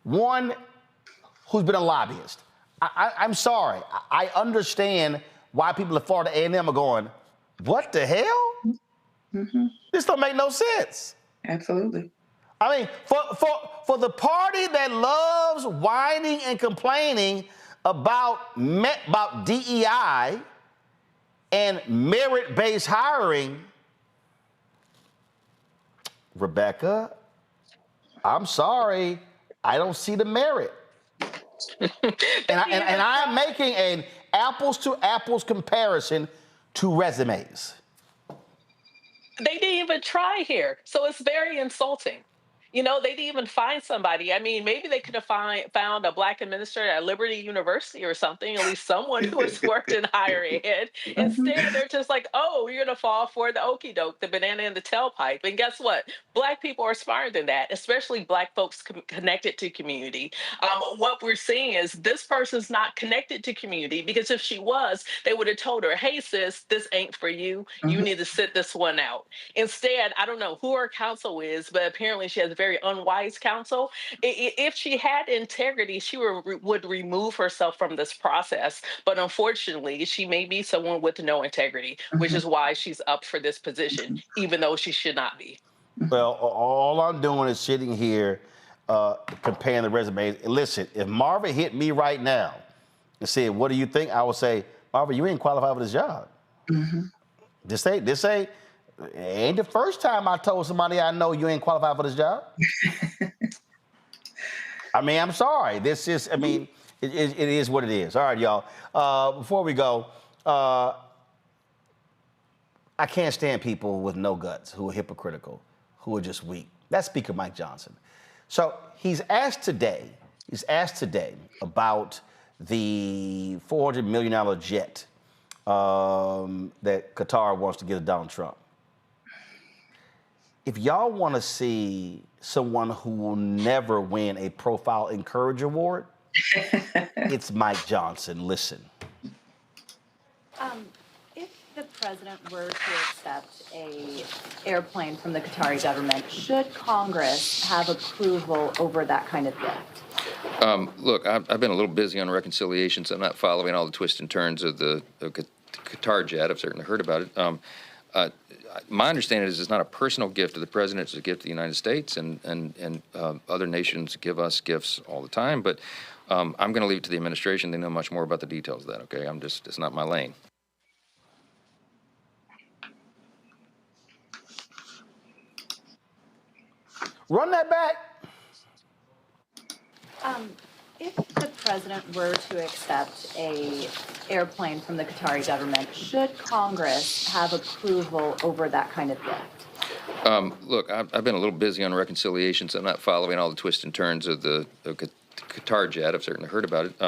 1 who's been a lobbyist. I'm sorry. I understand why people at Florida A&M are going, what the hell? This don't make no sense. Absolutely. I mean, for the party that loves whining and complaining about DEI and merit-based hiring, Rebecca, I'm sorry, I don't see the merit. and I'm making an apples-to-apples comparison to resumes. They didn't even try here, so it's very insulting. You know, they didn't even find somebody. I mean, maybe they could have found a Black administrator at Liberty University or something, at least someone who has worked in higher ed. Instead, they're just like, oh, you're going to fall for the okie doke, the banana in the tailpipe. And guess what? Black people are smarter than that, especially Black folks connected to community. What we're seeing is this person's not connected to community, because if she was, they would have told her, hey, sis, this ain't for you. You need to sit this one out. Instead, I don't know who her counsel is, but apparently she has very unwise counsel. If she had integrity, she would remove herself from this process. But unfortunately, she may be someone with no integrity, which is why she's up for this position, even though she should not be. Well, all I'm doing is sitting here comparing the resumes. Listen, if Marva hit me right now and said, what do you think? I would say, Marva, you ain't qualified for this job. This ain't the first time I told somebody I know you ain't qualified for this job. I mean, I'm sorry. This is, I mean, it is what it is. All right, y'all. Before we go, I can't stand people with no guts, who are hypocritical, who are just weak. That's Speaker Mike Johnson. So he's asked today about the $400 million jet that Qatar wants to give to Donald Trump. If y'all want to see someone who will never win a Profile Encourage Award, it's Mike Johnson. Listen. If the president were to accept an airplane from the Qatari government, should Congress have approval over that kind of gift? Look, I've been a little busy on reconciliation, so I'm not following all the twists and turns of the Qatar Jet. I've certainly heard about it. My understanding is it's not a personal gift to the president; it's a gift to the United States, and other nations give us gifts all the time. But I'm going to leave it to the administration. They know much more about the details of that. Okay, it's not my lane. Run that back. If the president were to accept an airplane from the Qatari government, should Congress have approval over that kind of gift? Look, I've been a little busy on reconciliation, so I'm not following all the twists and turns of the Qatar Jet. I've certainly heard about it.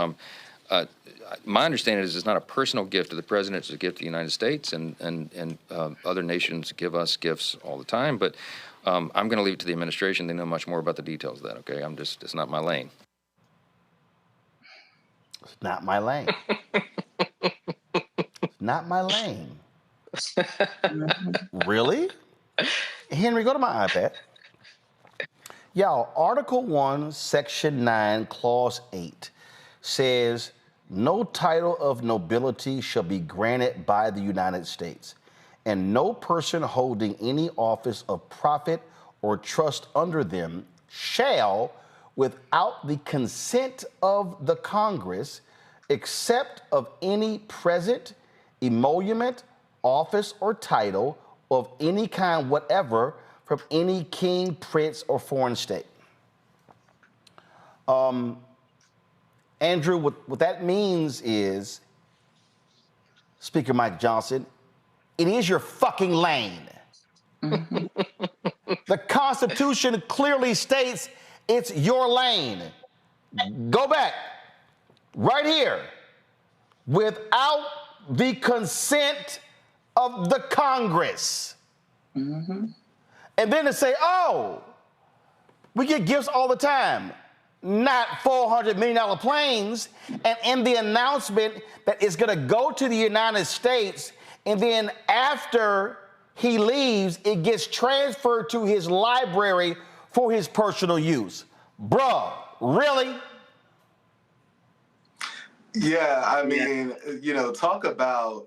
My understanding is it's not a personal gift to the president; it's a gift to the United States, and other nations give us gifts all the time. But I'm going to leave it to the administration. They know much more about the details of that. Okay, it's not my lane. It's not my lane. It's not my lane. Really? Henry, go to my iPad. Y'all, Article 1, Section 9, Clause 8 says, no title of nobility shall be granted by the United States, and no person holding any office of profit or trust under them shall, without the consent of the Congress, except of any present, emolument, office, or title of any kind whatever from any king, prince, or foreign state. Andrew, what that means is, Speaker Mike Johnson, it is your fucking lane. Mm-hmm. The Constitution clearly states it's your lane. Go back, right here, without the consent of the Congress. Mm-hmm. And then to say, oh, we get gifts all the time, not $400 million planes. And in the announcement that it's going to go to the United States, and then after he leaves, it gets transferred to his library for his personal use. Bruh, really? Yeah, I mean, talk about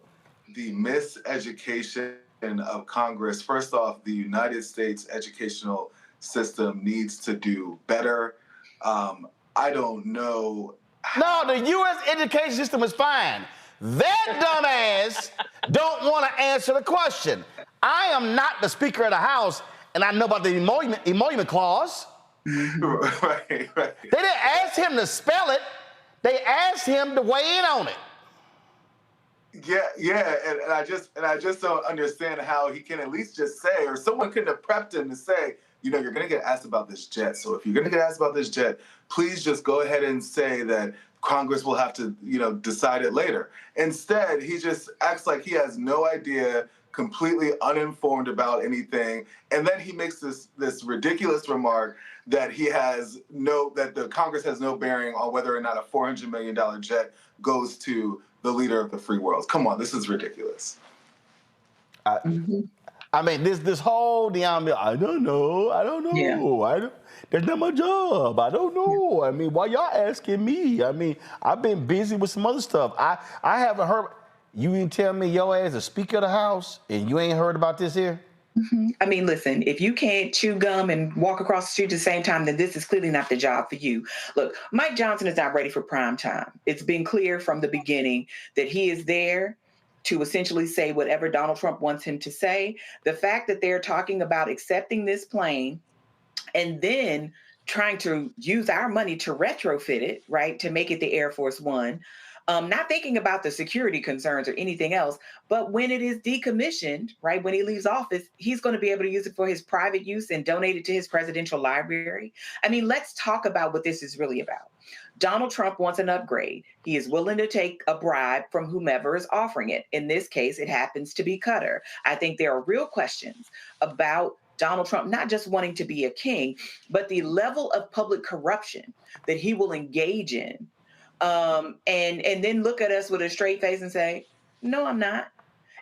the miseducation of Congress. First off, the United States educational system needs to do better. I don't know. No, the U.S. education system is fine. That dumbass don't want to answer the question. I am not the Speaker of the House, and I know about the emolument clause. Right. They didn't ask him to spell it. They asked him to weigh in on it. Yeah, and I just don't understand how he can at least just say, or someone couldn't have prepped him to say, you're going to get asked about this jet. So if you're going to get asked about this jet, please just go ahead and say that Congress will have to, decide it later. Instead, he just acts like he has no idea, completely uninformed about anything, and then he makes this ridiculous remark that that the Congress has no bearing on whether or not a $400 million jet goes to the leader of the free world. Come on, this is ridiculous. I mean, this whole Deion, I don't know. Yeah. That's not my job. I don't know. I mean, why y'all asking me? I mean, I've been busy with some other stuff. I haven't heard. You didn't tell me your ass is Speaker of the House and you ain't heard about this here? Mm-hmm. I mean, listen, if you can't chew gum and walk across the street at the same time, then this is clearly not the job for you. Look, Mike Johnson is not ready for prime time. It's been clear from the beginning that he is there to essentially say whatever Donald Trump wants him to say. The fact that they're talking about accepting this plane and then trying to use our money to retrofit it, right, to make it the Air Force One, not thinking about the security concerns or anything else, but when it is decommissioned, right, when he leaves office, he's going to be able to use it for his private use and donate it to his presidential library. I mean, let's talk about what this is really about. Donald Trump wants an upgrade. He is willing to take a bribe from whomever is offering it. In this case, it happens to be Qatar. I think there are real questions about Donald Trump not just wanting to be a king, but the level of public corruption that he will engage in. And then look at us with a straight face and say, no, I'm not.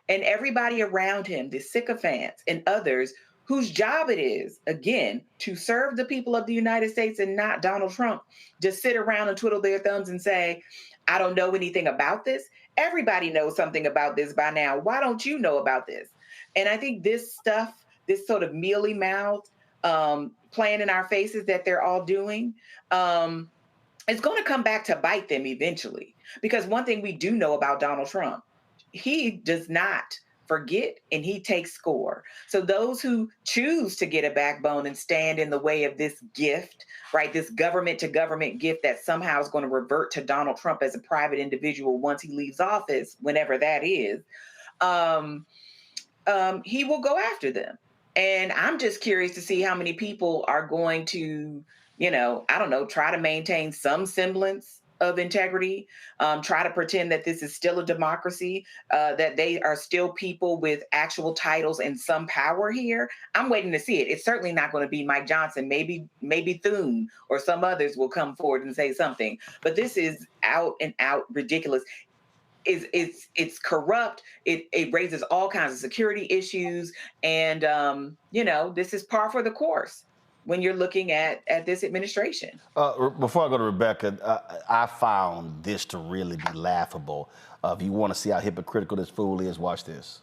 And everybody around him, the sycophants and others whose job it is, again, to serve the people of the United States and not Donald Trump, just sit around and twiddle their thumbs and say, I don't know anything about this. Everybody knows something about this by now. Why don't you know about this? And I think this stuff, this sort of mealy-mouthed playing in our faces that they're all doing, it's going to come back to bite them eventually. Because one thing we do know about Donald Trump, he does not forget and he takes score. So those who choose to get a backbone and stand in the way of this gift, right, this government to government gift that somehow is going to revert to Donald Trump as a private individual once he leaves office, whenever that is, he will go after them. And I'm just curious to see how many people are going to, I don't know, try to maintain some semblance of integrity, try to pretend that this is still a democracy, that they are still people with actual titles and some power here. I'm waiting to see it. It's certainly not going to be Mike Johnson. Maybe Thune or some others will come forward and say something. But this is out and out ridiculous. It's corrupt. It raises all kinds of security issues, and this is par for the course when you're looking at this administration. Before I go to Rebecca, I found this to really be laughable. If you want to see how hypocritical this fool is, watch this.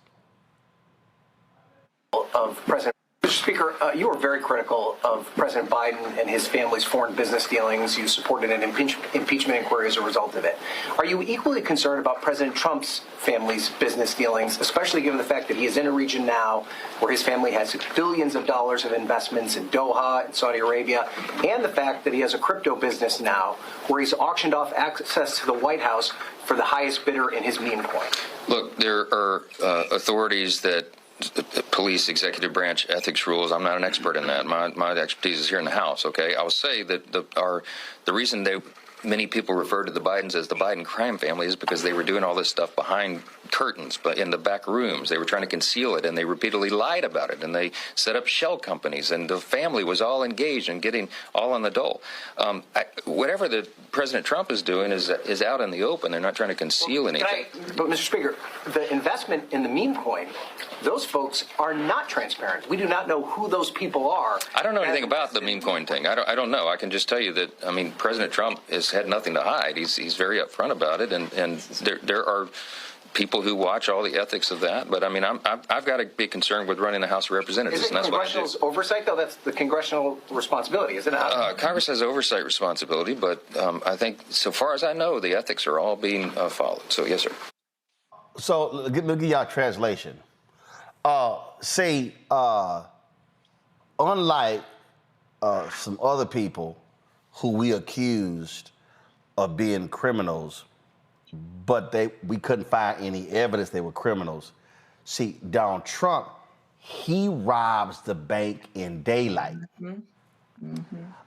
Of President Mr. Speaker, you were very critical of President Biden and his family's foreign business dealings. You supported an impeachment inquiry as a result of it. Are you equally concerned about President Trump's family's business dealings, especially given the fact that he is in a region now where his family has billions of dollars of investments in Doha and Saudi Arabia, and the fact that he has a crypto business now where he's auctioned off access to the White House for the highest bidder in his meme coin? Look, there are authorities that police executive branch ethics rules. I'm not an expert in that. My expertise is here in the House. Okay, I will say that the reason many people refer to the Bidens as the Biden crime family is because they were doing all this stuff behind curtains, but in the back rooms. They were trying to conceal it, and they repeatedly lied about it, and they set up shell companies, and the family was all engaged in getting all on the dole. Whatever the President Trump is doing is out in the open. They're not trying to conceal anything. But, Mr. Speaker, the investment in the meme coin, those folks are not transparent. We do not know who those people are. I don't know anything about the meme coin thing. I don't know. I can just tell you that, I mean, President Trump has had nothing to hide. He's very upfront about it, and there are people who watch all the ethics of that. But I mean, I've got to be concerned with running the House of Representatives. Is it congressional oversight, though? That's the congressional responsibility, isn't it? Congress has oversight responsibility, but I think, so far as I know, the ethics are all being followed. So, yes, sir. So, let me give y'all a translation. Unlike some other people who we accused of being criminals, but we couldn't find any evidence they were criminals. See, Donald Trump, he robs the bank in daylight.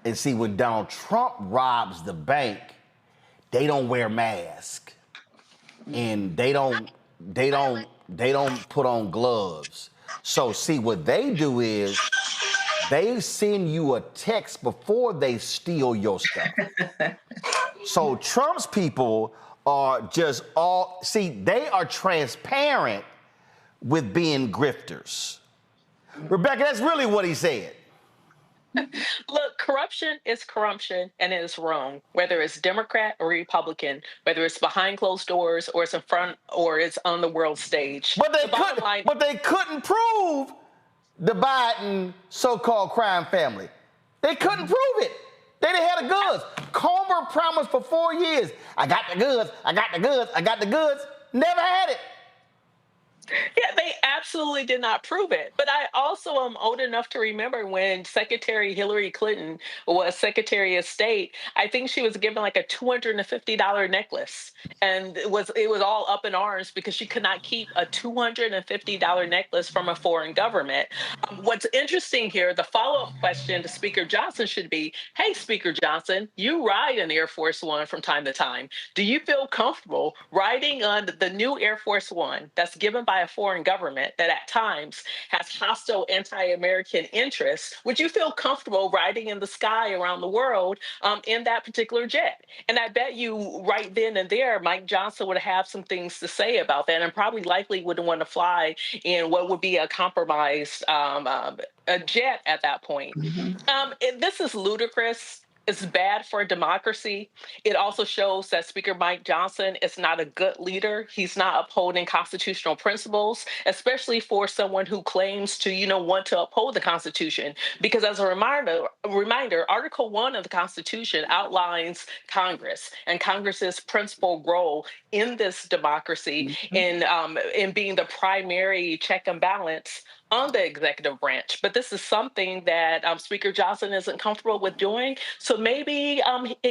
And see, when Donald Trump robs the bank, they don't wear masks, and they don't put on gloves. So see, what they do is they send you a text before they steal your stuff. So Trump's people are just they are transparent with being grifters. Rebecca, that's really what he said. Look, corruption is corruption, and it is wrong, whether it's Democrat or Republican, whether it's behind closed doors or it's in front or it's on the world stage. But they couldn't prove the Biden so-called crime family. They couldn't prove it. They didn't have the goods. Comer promised for 4 years, I got the goods, I got the goods, I got the goods. Never had it. Yeah, they absolutely did not prove it. But I also am old enough to remember when Secretary Hillary Clinton was Secretary of State. I think she was given like a $250 necklace, and it was all up in arms because she could not keep a $250 necklace from a foreign government. What's interesting here, the follow-up question to Speaker Johnson should be, hey, Speaker Johnson, you ride an Air Force One from time to time. Do you feel comfortable riding on the new Air Force One that's given by a foreign government that at times has hostile anti-American interests? Would you feel comfortable riding in the sky around the world in that particular jet? And I bet you right then and there, Mike Johnson would have some things to say about that, and probably likely wouldn't want to fly in what would be a compromised a jet at that point. This is ludicrous. It's bad for democracy. It also shows that Speaker Mike Johnson is not a good leader. He's not upholding constitutional principles, especially for someone who claims to, want to uphold the Constitution. Because as a reminder, Article 1 of the Constitution outlines Congress and Congress's principal role in this democracy in being the primary check and balance on the executive branch. But this is something that Speaker Johnson isn't comfortable with doing. So maybe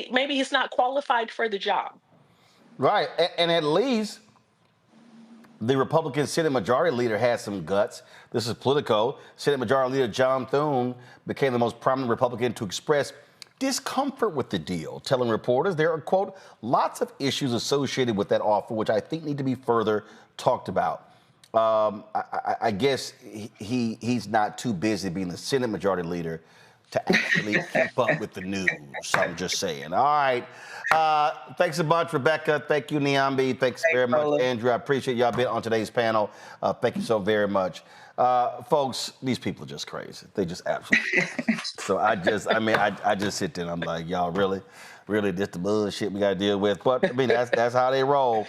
he's not qualified for the job. Right. And at least the Republican Senate Majority Leader had some guts. This is Politico. Senate Majority Leader John Thune became the most prominent Republican to express discomfort with the deal, telling reporters there are, quote, lots of issues associated with that offer, which I think need to be further talked about. I guess he's not too busy being the Senate Majority Leader to actually keep up with the news. I'm just saying. All right. Thanks a bunch, Rebecca. Thank you, Niambi. Thanks very much, Andrew. I appreciate y'all being on today's panel. Thank you so very much. Folks, these people are just crazy. They just absolutely So I just sit there and I'm like, y'all really, this the bullshit we got to deal with. But I mean, that's how they roll.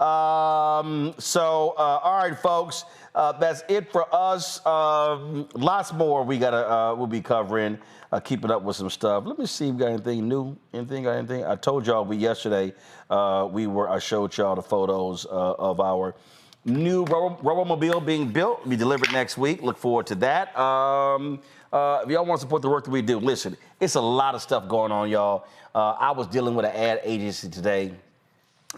All right, folks, that's it for us. Lots more we'll be covering, keeping up with some stuff. Let me see if we got anything new. Anything? I told y'all yesterday I showed y'all the photos of our new Robomobile being built. Be delivered next week. Look forward to that. If y'all want to support the work that we do, listen, it's a lot of stuff going on, y'all. I was dealing with an ad agency today.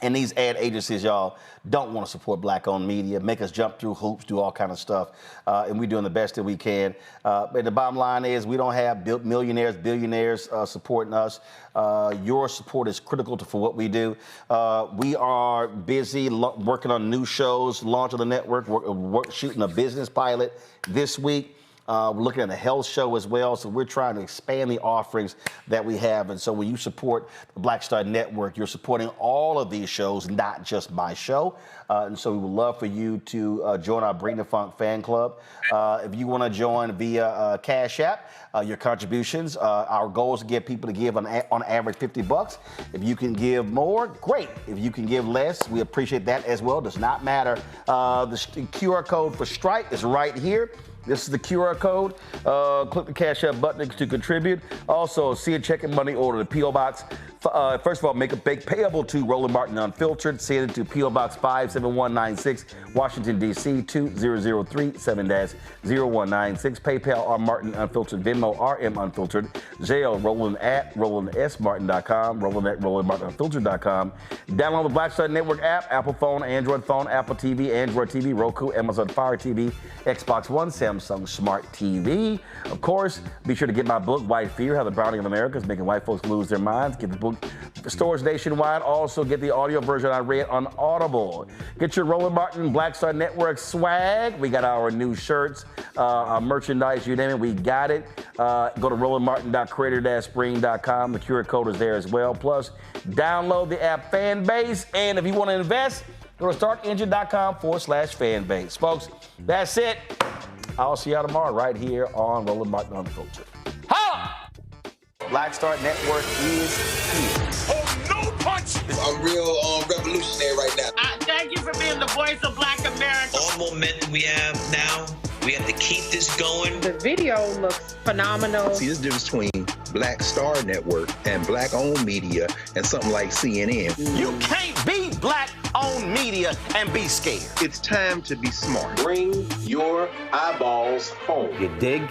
And these ad agencies, y'all, don't want to support black-owned media, make us jump through hoops, do all kind of stuff, and we're doing the best that we can. But the bottom line is we don't have millionaires, billionaires supporting us. Your support is critical for what we do. We are busy working on new shows, launch of the network, shooting a business pilot this week. We're looking at a health show as well, so we're trying to expand the offerings that we have. And so when you support the Black Star Network, you're supporting all of these shows, not just my show. And so we would love for you to join our Bring the Funk fan club. If you want to join via Cash App, your contributions, our goal is to get people to give on average $50. If you can give more, great. If you can give less, we appreciate that as well. Does not matter. The QR code for Stripe is right here. This is the QR code. Click the Cash App button to contribute. Also, see a check and money order to P.O. Box. First of all, make a big payable to Roland Martin Unfiltered. Send it to P.O. Box 57196, Washington, D.C. 20037-0196. PayPal, R. Martin Unfiltered. Venmo, RM Unfiltered. Zelle, Roland at RolandSMartin.com. Roland at RolandMartinUnfiltered.com. Download the Black Star Network app, Apple phone, Android phone, Apple TV, Android TV, Roku, Amazon Fire TV, Xbox One, Samsung Smart TV. Of course, be sure to get my book, White Fear, How the Browning of America is Making White Folks Lose Their Minds. Get the book stores nationwide. Also get the audio version I read on Audible. Get your Roland Martin Black Star Network swag. We got our new shirts, our merchandise, you name it, we got it. Go to rolandmartin.creator-spring.com. The QR code is there as well. Plus, download the app Fanbase. And if you want to invest, go to startengine.com/Fanbase. Folks, that's it. I'll see y'all tomorrow right here on Roland Martin Unfiltered. Holla! Black Star Network is here. Oh, no punch! I'm real revolutionary right now. Thank you for being the voice of Black America. All momentum we have now, we have to keep this going. The video looks phenomenal. See, there's a difference between Black Star Network and black-owned media and something like CNN. You can't be black-owned media and be scared. It's time to be smart. Bring your eyeballs home. You dig?